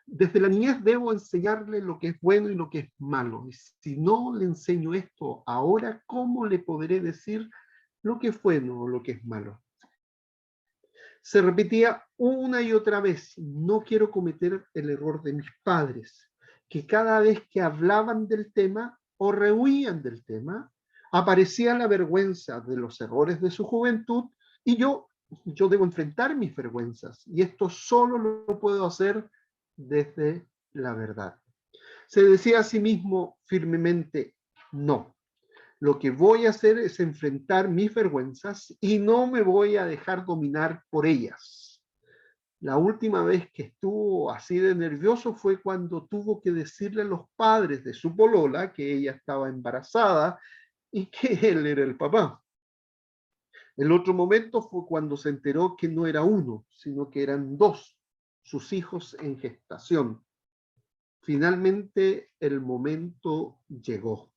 Desde la niñez debo enseñarle lo que es bueno y lo que es malo. Y si no le enseño esto ahora, ¿cómo le podré decir lo que es bueno o lo que es malo? Se repetía una y otra vez, no quiero cometer el error de mis padres, que cada vez que hablaban del tema o rehuían del tema, aparecía la vergüenza de los errores de su juventud y yo debo enfrentar mis vergüenzas y esto solo lo puedo hacer desde la verdad. Se decía a sí mismo firmemente, no. Lo que voy a hacer es enfrentar mis vergüenzas y no me voy a dejar dominar por ellas. La última vez que estuvo así de nervioso fue cuando tuvo que decirle a los padres de su polola que ella estaba embarazada y que él era el papá. El otro momento fue cuando se enteró que no era uno, sino que eran dos, sus hijos en gestación. Finalmente el momento llegó.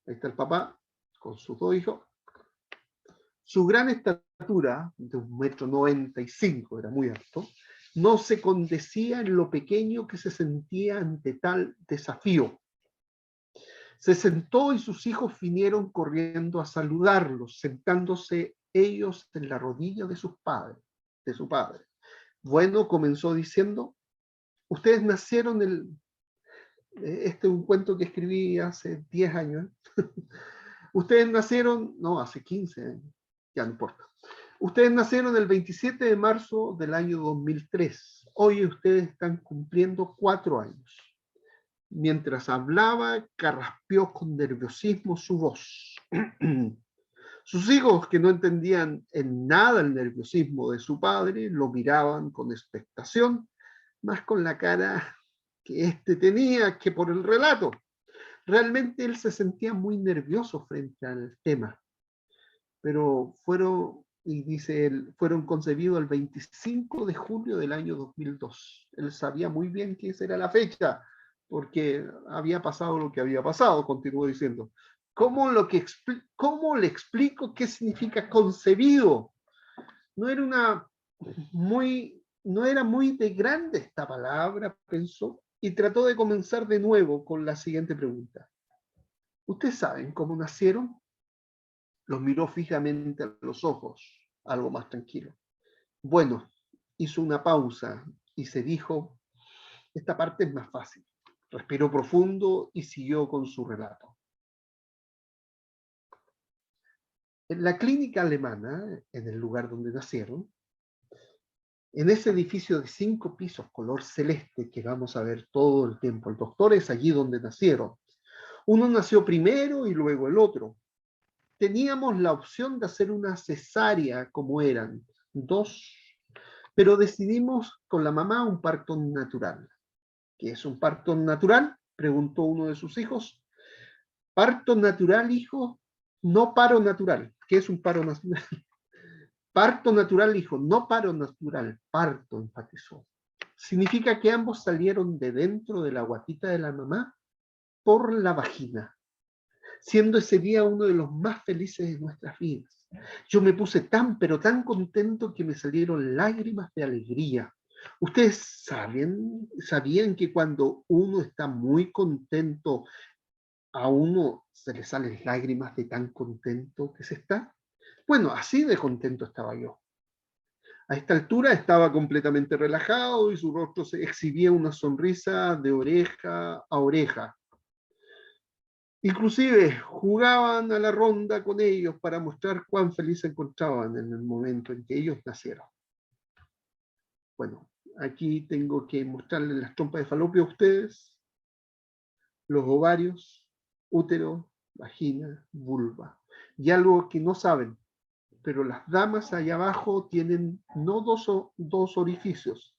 Ahí está el papá con sus dos hijos. Su gran estatura, de 1,95 m, era muy alto, no se condecía en lo pequeño que se sentía ante tal desafío. Se sentó y sus hijos vinieron corriendo a saludarlos, sentándose ellos en la rodilla de su padre. Bueno, comenzó diciendo, ustedes nacieron este es un cuento que escribí hace 10 años. Ustedes nacieron, no, hace 15 años, ya no importa. Ustedes nacieron el 27 de marzo del año 2003. Hoy ustedes están cumpliendo 4 años. Mientras hablaba, carraspeó con nerviosismo su voz. Sus hijos, que no entendían en nada el nerviosismo de su padre, lo miraban con expectación, más con la cara que éste tenía que por el relato. Realmente él se sentía muy nervioso frente al tema, pero fueron concebidos el 25 de julio del año 2002. Él sabía muy bien que esa era la fecha, porque había pasado lo que había pasado, continuó diciendo. ¿Cómo le explico qué significa concebido? No era muy de grande esta palabra, pensó, y trató de comenzar de nuevo con la siguiente pregunta. ¿Ustedes saben cómo nacieron? Los miró fijamente a los ojos, algo más tranquilo. Bueno, hizo una pausa y se dijo, esta parte es más fácil. Respiró profundo y siguió con su relato. En la clínica alemana, en el lugar donde nacieron, en ese edificio de 5 pisos color celeste que vamos a ver todo el tiempo, el doctor es allí donde nacieron. Uno nació primero y luego el otro. Teníamos la opción de hacer una cesárea como eran, 2, pero decidimos con la mamá un parto natural. ¿Qué es un parto natural? Preguntó uno de sus hijos. Parto natural, hijo, no paro natural. ¿Qué es un paro natural? Parto natural, hijo, no paro natural, parto, enfatizó. Significa que ambos salieron de dentro de la guatita de la mamá por la vagina, siendo ese día uno de los más felices de nuestras vidas. Yo me puse tan, pero tan contento que me salieron lágrimas de alegría. Ustedes sabían que cuando uno está muy contento, a uno se le salen lágrimas de tan contento que se está. Bueno, así de contento estaba yo. A esta altura estaba completamente relajado y su rostro se exhibía una sonrisa de oreja a oreja. Inclusive jugaban a la ronda con ellos para mostrar cuán feliz se encontraban en el momento en que ellos nacieron. Bueno, aquí tengo que mostrarles las trompas de falopio a ustedes, los ovarios, útero, vagina, vulva. Y algo que no saben, pero las damas allá abajo tienen no dos orificios,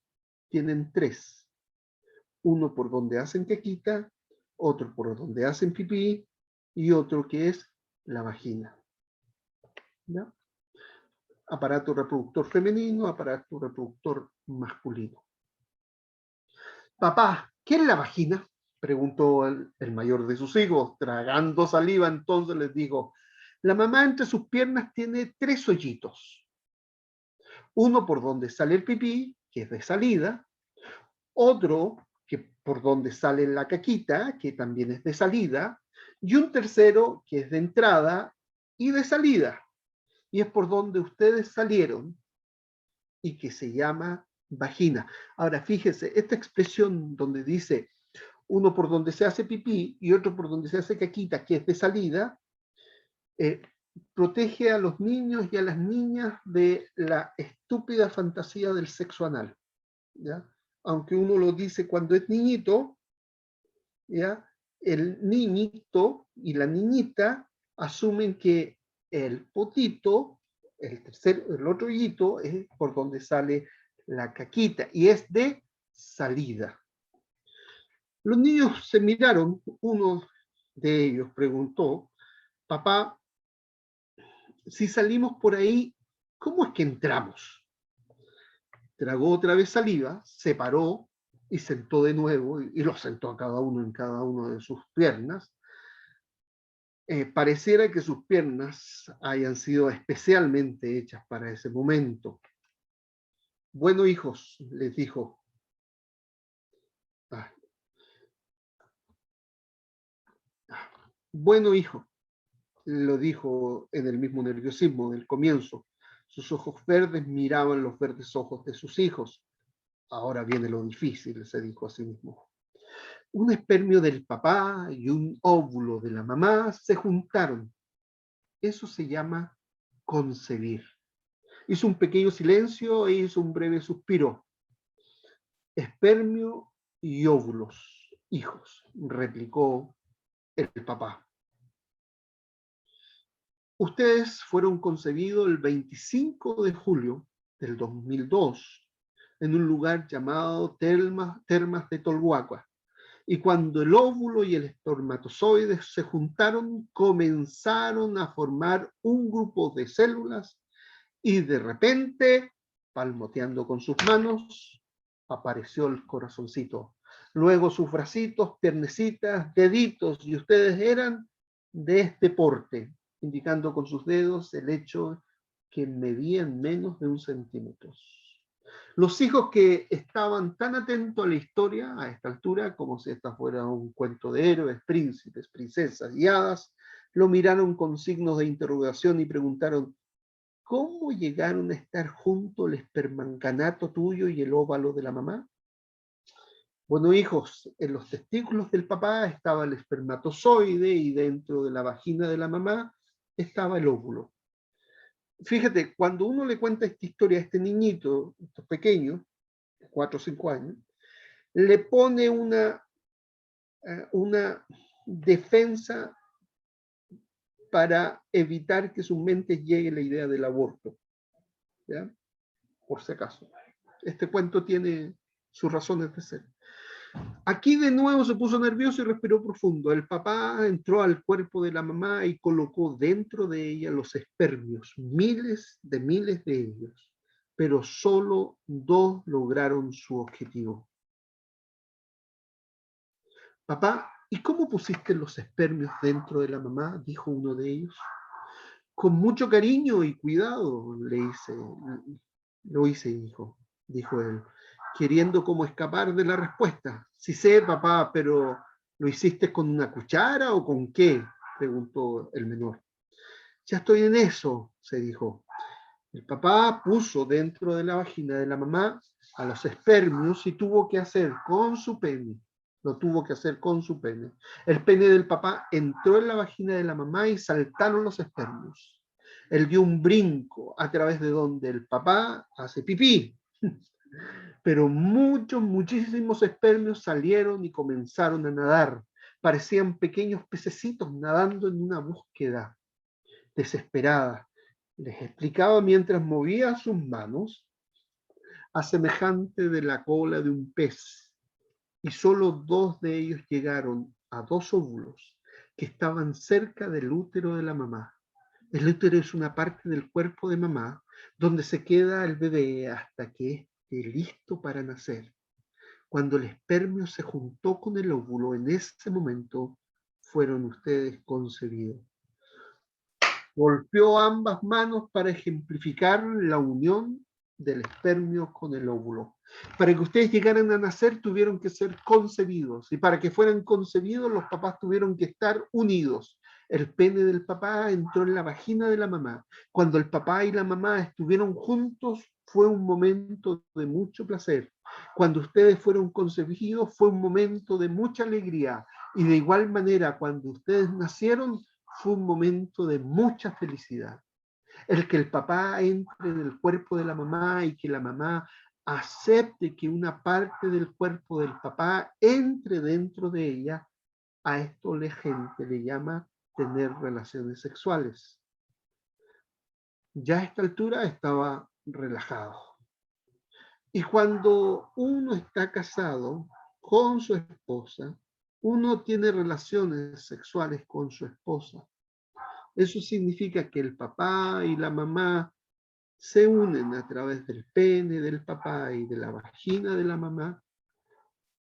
tienen tres. Uno por donde hacen quequita, otro por donde hacen pipí y otro que es la vagina. ¿Ya? Aparato reproductor femenino, aparato reproductor masculino. Papá, ¿qué es la vagina? Preguntó el mayor de sus hijos, tragando saliva. Entonces les dijo, la mamá entre sus piernas tiene tres hoyitos. Uno por donde sale el pipí, que es de salida, otro que por donde sale la caquita, que también es de salida, y un tercero que es de entrada y de salida, y es por donde ustedes salieron, y que se llama vagina. Ahora, fíjese, esta expresión donde dice uno por donde se hace pipí y otro por donde se hace caquita, que es de salida, protege a los niños y a las niñas de la estúpida fantasía del sexo anal, ¿ya? Aunque uno lo dice cuando es niñito, ¿ya? El niñito y la niñita asumen que el potito, el otro hoyito, es por donde sale la caquita y es de salida. Los niños se miraron, uno de ellos preguntó, papá, si salimos por ahí, ¿cómo es que entramos? Tragó otra vez saliva, se paró y sentó de nuevo, y los sentó a cada uno en cada una de sus piernas. Pareciera que sus piernas hayan sido especialmente hechas para ese momento. Bueno, hijos, les dijo. Bueno, hijo, lo dijo en el mismo nerviosismo del comienzo. Sus ojos verdes miraban los verdes ojos de sus hijos. Ahora viene lo difícil, se dijo a sí mismo. Un espermio del papá y un óvulo de la mamá se juntaron. Eso se llama concebir. Hizo un pequeño silencio e hizo un breve suspiro. Espermio y óvulos, hijos, replicó el papá. Ustedes fueron concebidos el 25 de julio del 2002 en un lugar llamado Termas de Tolhuaca. Y cuando el óvulo y el espermatozoide se juntaron, comenzaron a formar un grupo de células y de repente, palmoteando con sus manos, apareció el corazoncito. Luego sus bracitos, piernecitas, deditos, y ustedes eran de este porte, indicando con sus dedos el hecho que medían menos de 1 centímetro. Los hijos que estaban tan atentos a la historia a esta altura, como si esta fuera un cuento de héroes, príncipes, princesas y hadas, lo miraron con signos de interrogación y preguntaron, ¿cómo llegaron a estar juntos el espermanganato tuyo y el óvalo de la mamá? Bueno, hijos, en los testículos del papá estaba el espermatozoide y dentro de la vagina de la mamá estaba el óvulo. Fíjate, cuando uno le cuenta esta historia a este niñito, estos pequeños, 4 o 5 años, le pone una defensa para evitar que su mente llegue la idea del aborto. ¿Ya? Por si acaso. Este cuento tiene sus razones de ser. Aquí de nuevo se puso nervioso y respiró profundo. El papá entró al cuerpo de la mamá y colocó dentro de ella los espermios, miles de ellos, pero solo 2 lograron su objetivo. Papá, ¿y cómo pusiste los espermios dentro de la mamá? Dijo uno de ellos. Con mucho cariño y cuidado, lo hice, hijo, dijo él, queriendo como escapar de la respuesta. Sí sé, papá, pero ¿lo hiciste con una cuchara o con qué? Preguntó el menor. Ya estoy en eso, se dijo. El papá puso dentro de la vagina de la mamá a los espermios y tuvo que hacer con su pene. Lo tuvo que hacer con su pene. El pene del papá entró en la vagina de la mamá y saltaron los espermios. Él dio un brinco a través de donde el papá hace pipí. Pero muchísimos espermios salieron y comenzaron a nadar. Parecían pequeños pececitos nadando en una búsqueda desesperada. Les explicaba mientras movía sus manos a semejante de la cola de un pez. Y solo 2 de ellos llegaron a 2 óvulos que estaban cerca del útero de la mamá. El útero es una parte del cuerpo de mamá donde se queda el bebé hasta que esté listo para nacer. Cuando el espermio se juntó con el óvulo, en ese momento fueron ustedes concebidos. Golpeó ambas manos para ejemplificar la unión del espermio con el óvulo. Para que ustedes llegaran a nacer tuvieron que ser concebidos, y para que fueran concebidos los papás tuvieron que estar unidos. El pene del papá entró en la vagina de la mamá. Cuando el papá y la mamá estuvieron juntos fue un momento de mucho placer. Cuando ustedes fueron concebidos fue un momento de mucha alegría, y de igual manera cuando ustedes nacieron fue un momento de mucha felicidad. El que el papá entre en el cuerpo de la mamá y que la mamá acepte que una parte del cuerpo del papá entre dentro de ella, a esto la gente le llama tener relaciones sexuales. Ya a esta altura estaba relajado. Y cuando uno está casado con su esposa, uno tiene relaciones sexuales con su esposa. Eso significa que el papá y la mamá se unen a través del pene del papá y de la vagina de la mamá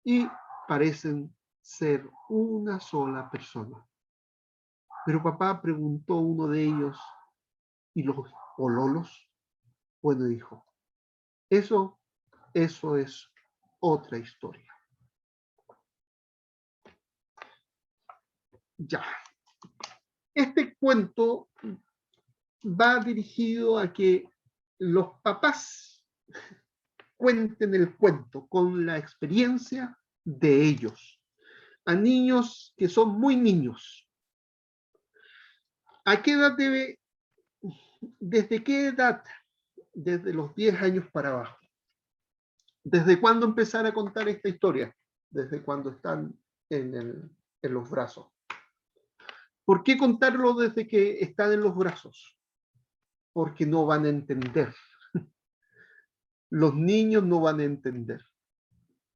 y parecen ser una sola persona. Pero papá preguntó a uno de ellos, ¿y los pololos? Bueno, dijo, eso es otra historia. Ya. Este cuento va dirigido a que los papás cuenten el cuento con la experiencia de ellos, a niños que son muy niños. ¿A qué edad desde qué edad? Desde los 10 años para abajo. ¿Desde cuándo empezar a contar esta historia? Desde cuando están en los brazos. ¿Por qué contarlo desde que están en los brazos? Porque no van a entender. Los niños no van a entender.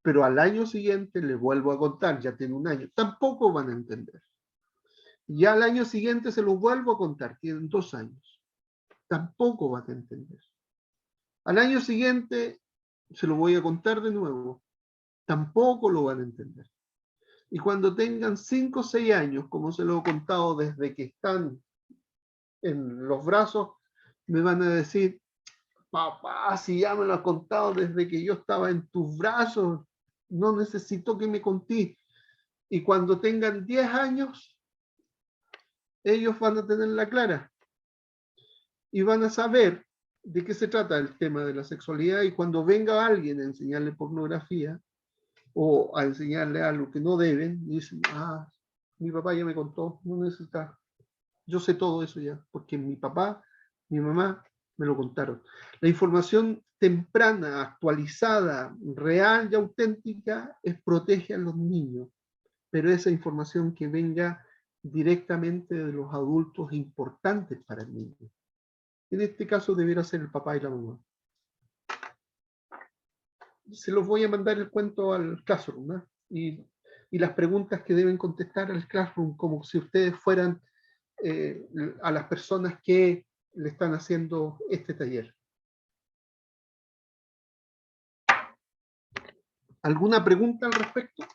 Pero al año siguiente les vuelvo a contar, ya tiene 1 año, tampoco van a entender. Ya al año siguiente se los vuelvo a contar, tienen 2 años, tampoco van a entender. Al año siguiente se lo voy a contar de nuevo, tampoco lo van a entender. Y cuando tengan 5 o 6 años, como se lo he contado desde que están en los brazos, me van a decir, papá, si ya me lo has contado desde que yo estaba en tus brazos, no necesito que me conté. Y cuando tengan 10 años, ellos van a tener la clara y van a saber de qué se trata el tema de la sexualidad, y cuando venga alguien a enseñarle pornografía o a enseñarle algo que no deben, dicen, mi papá ya me contó, no necesita, yo sé todo eso ya, porque mi papá, mi mamá me lo contaron. La información temprana, actualizada, real y auténtica protege a los niños, pero esa información que venga directamente de los adultos importantes para el niño. En este caso debiera ser el papá y la mamá. Se los voy a mandar el cuento al Classroom, ¿no? Y las preguntas que deben contestar al Classroom, como si ustedes fueran a las personas que le están haciendo este taller. ¿Alguna pregunta al respecto?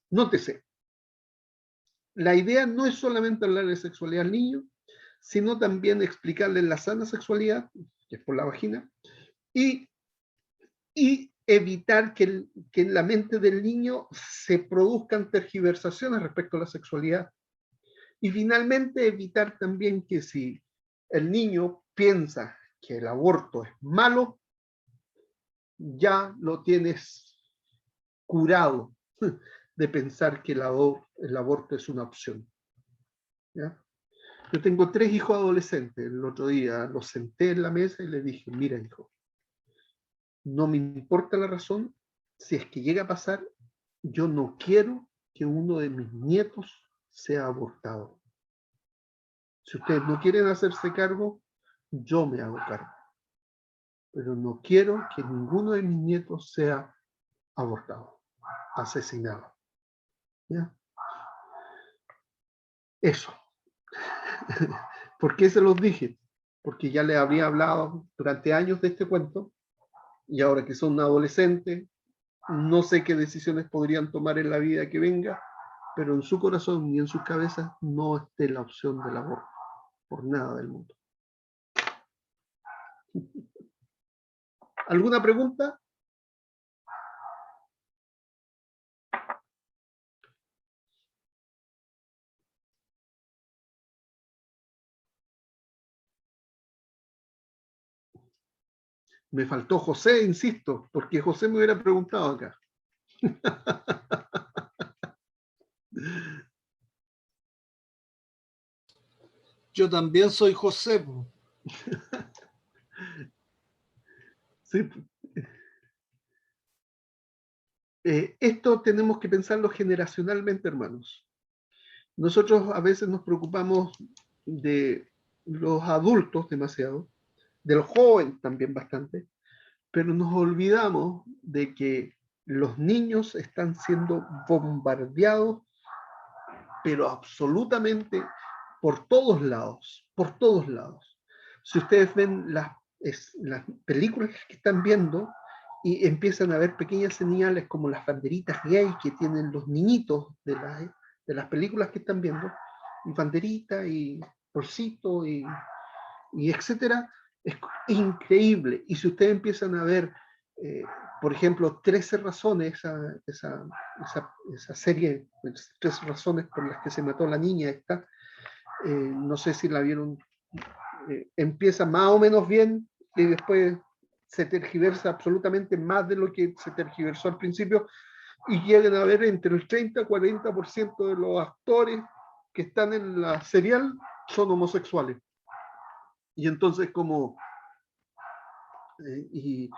Nótese, la idea no es solamente hablar de sexualidad al niño, sino también explicarle la sana sexualidad, que es por la vagina, y evitar que en la mente del niño se produzcan tergiversaciones respecto a la sexualidad. Y finalmente evitar también que si el niño piensa que el aborto es malo, ya lo tienes curado de pensar que el aborto es una opción. ¿Ya? Yo tengo 3 hijos adolescentes. El otro día los senté en la mesa y les dije, mira hijo, no me importa la razón, si es que llega a pasar, yo no quiero que uno de mis nietos sea abortado. Si ustedes no quieren hacerse cargo, yo me hago cargo. Pero no quiero que ninguno de mis nietos sea abortado, asesinado. ¿Ya? Eso. ¿Por qué se los dije? Porque ya les habría hablado durante años de este cuento, y ahora que son adolescentes, no sé qué decisiones podrían tomar en la vida que venga, pero en su corazón y en sus cabezas no esté la opción del aborto, por nada del mundo. ¿Alguna pregunta? Me faltó José, insisto, porque José me hubiera preguntado acá. Yo también soy José. Sí. Esto tenemos que pensarlo generacionalmente, hermanos. Nosotros a veces nos preocupamos de los adultos demasiado, de los jóvenes también bastante, pero nos olvidamos de que los niños están siendo bombardeados, pero absolutamente por todos lados, por todos lados. Si ustedes ven las películas que están viendo y empiezan a ver pequeñas señales como las banderitas gay que tienen los niñitos de las películas que están viendo, y banderita y porcito y etcétera, es increíble. Y si ustedes empiezan a ver, por ejemplo, 13 razones, esa serie, 13 razones por las que se mató la niña esta, no sé si la vieron, empieza más o menos bien y después se tergiversa absolutamente más de lo que se tergiversó al principio, y llegan a ver entre el 30 y 40% de los actores que están en la serial son homosexuales. Y entonces como, y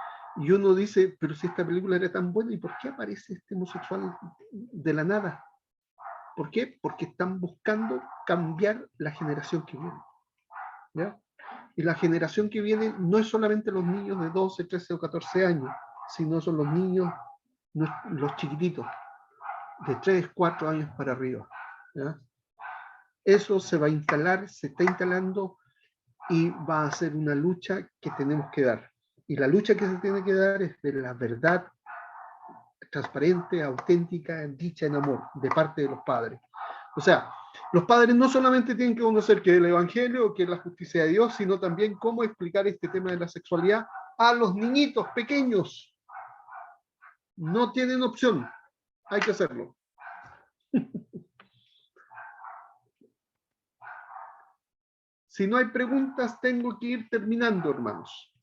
uno dice, pero si esta película era tan buena, ¿y por qué aparece este homosexual de la nada? ¿Por qué? Porque están buscando cambiar la generación que viene. ¿Ya? Y la generación que viene no es solamente los niños de 12, 13 o 14 años, sino son los niños, los chiquititos, de 3, 4 años para arriba. ¿Ya? Eso se va a instalar, se está instalando, y va a ser una lucha que tenemos que dar. Y la lucha que se tiene que dar es de la verdad transparente, auténtica, dicha en amor, de parte de los padres. O sea, los padres no solamente tienen que conocer que es el Evangelio, que es la justicia de Dios, sino también cómo explicar este tema de la sexualidad a los niñitos pequeños. No tienen opción, hay que hacerlo. Si no hay preguntas, tengo que ir terminando, hermanos.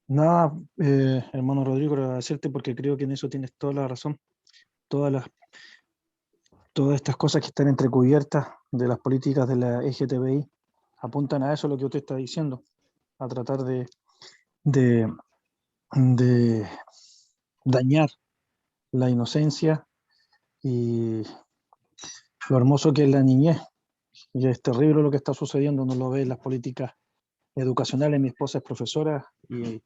Nada, hermano Rodrigo, agradecerte porque creo que en eso tienes toda la razón. Todas estas cosas que están entrecubiertas de las políticas de la LGTBI apuntan a eso, lo que usted está diciendo, a tratar de dañar la inocencia y lo hermoso que es la niñez. Y es terrible lo que está sucediendo, uno lo ve en las políticas educacionales. Mi esposa es profesora y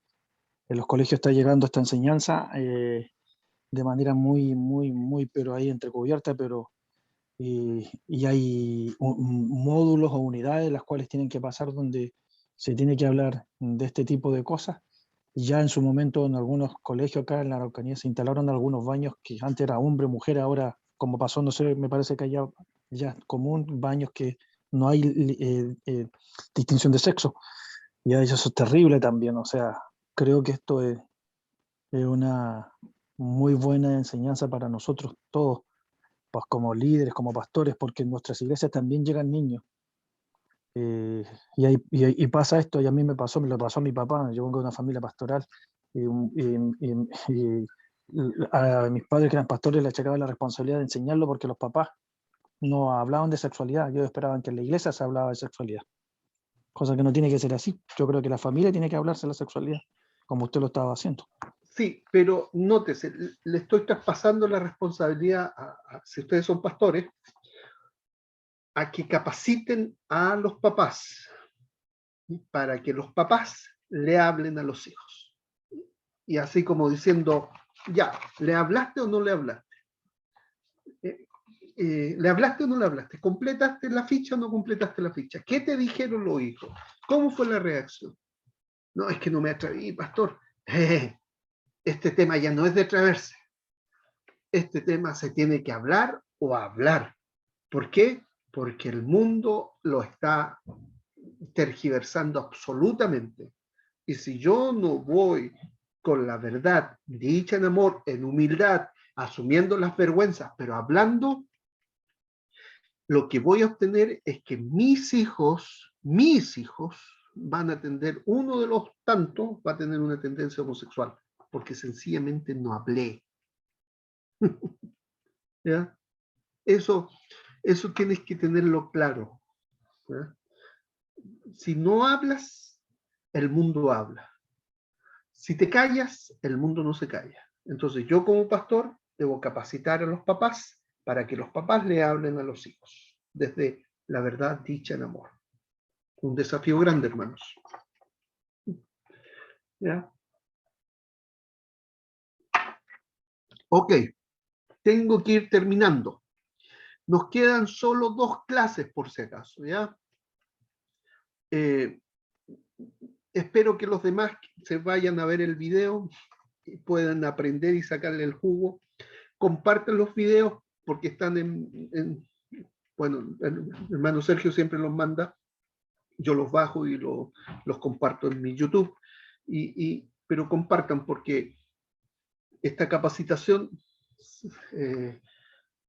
en los colegios está llegando esta enseñanza de manera muy, pero ahí entrecubierta, pero y hay módulos o unidades las cuales tienen que pasar donde se tiene que hablar de este tipo de cosas. Ya en su momento en algunos colegios acá en la Araucanía se instalaron algunos baños que antes era hombre, mujer, ahora como pasó, no sé, me parece que hay ya común baños que no hay distinción de sexo. Y eso es terrible también, o sea, creo que esto es es una muy buena enseñanza para nosotros todos, pues como líderes, como pastores, porque en nuestras iglesias también llegan niños. Y pasa esto, y a mí me lo pasó a mi papá. Yo vengo de una familia pastoral, y a mis padres que eran pastores les achacaba la responsabilidad de enseñarlo porque los papás no hablaban de sexualidad. Ellos esperaban que en la iglesia se hablaba de sexualidad, cosa que no tiene que ser así. Yo creo que la familia tiene que hablarse de la sexualidad, como usted lo estaba haciendo. Sí, pero nótese, le estoy traspasando la responsabilidad si ustedes son pastores, a que capaciten a los papás para que los papás le hablen a los hijos. Y así como diciendo, ya, ¿le hablaste o no le hablaste? ¿Le hablaste o no le hablaste? ¿Completaste la ficha o no completaste la ficha? ¿Qué te dijeron los hijos? ¿Cómo fue la reacción? No, es que no me atreví, pastor. Este tema ya no es de atreverse. Este tema se tiene que hablar o hablar. ¿Por qué? Porque el mundo lo está tergiversando absolutamente. Y si yo no voy con la verdad, dicha en amor, en humildad, asumiendo las vergüenzas, pero hablando, lo que voy a obtener es que mis hijos van a tener, uno de los tantos va a tener una tendencia homosexual, porque sencillamente no hablé. ¿Ya? Eso tienes que tenerlo claro. ¿Ya? Si no hablas, el mundo habla. Si te callas, el mundo no se calla. Entonces yo como pastor debo capacitar a los papás para que los papás le hablen a los hijos desde la verdad dicha en amor. Un desafío grande, hermanos. ¿Ya? Ok, tengo que ir terminando. Nos quedan solo 2 clases por si acaso, ¿ya? Espero que los demás se vayan a ver el video y puedan aprender y sacarle el jugo. Compartan los videos porque están bueno, el hermano Sergio siempre los manda, yo los bajo y los comparto en mi YouTube, pero compartan porque esta capacitación,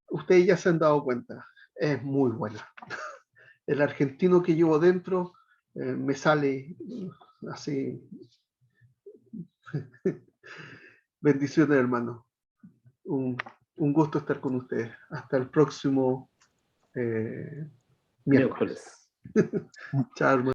ustedes ya se han dado cuenta, es muy buena. El argentino que llevo dentro me sale así. Bendiciones, hermano. Un gusto estar con ustedes. Hasta el próximo miércoles. Chao, hermano.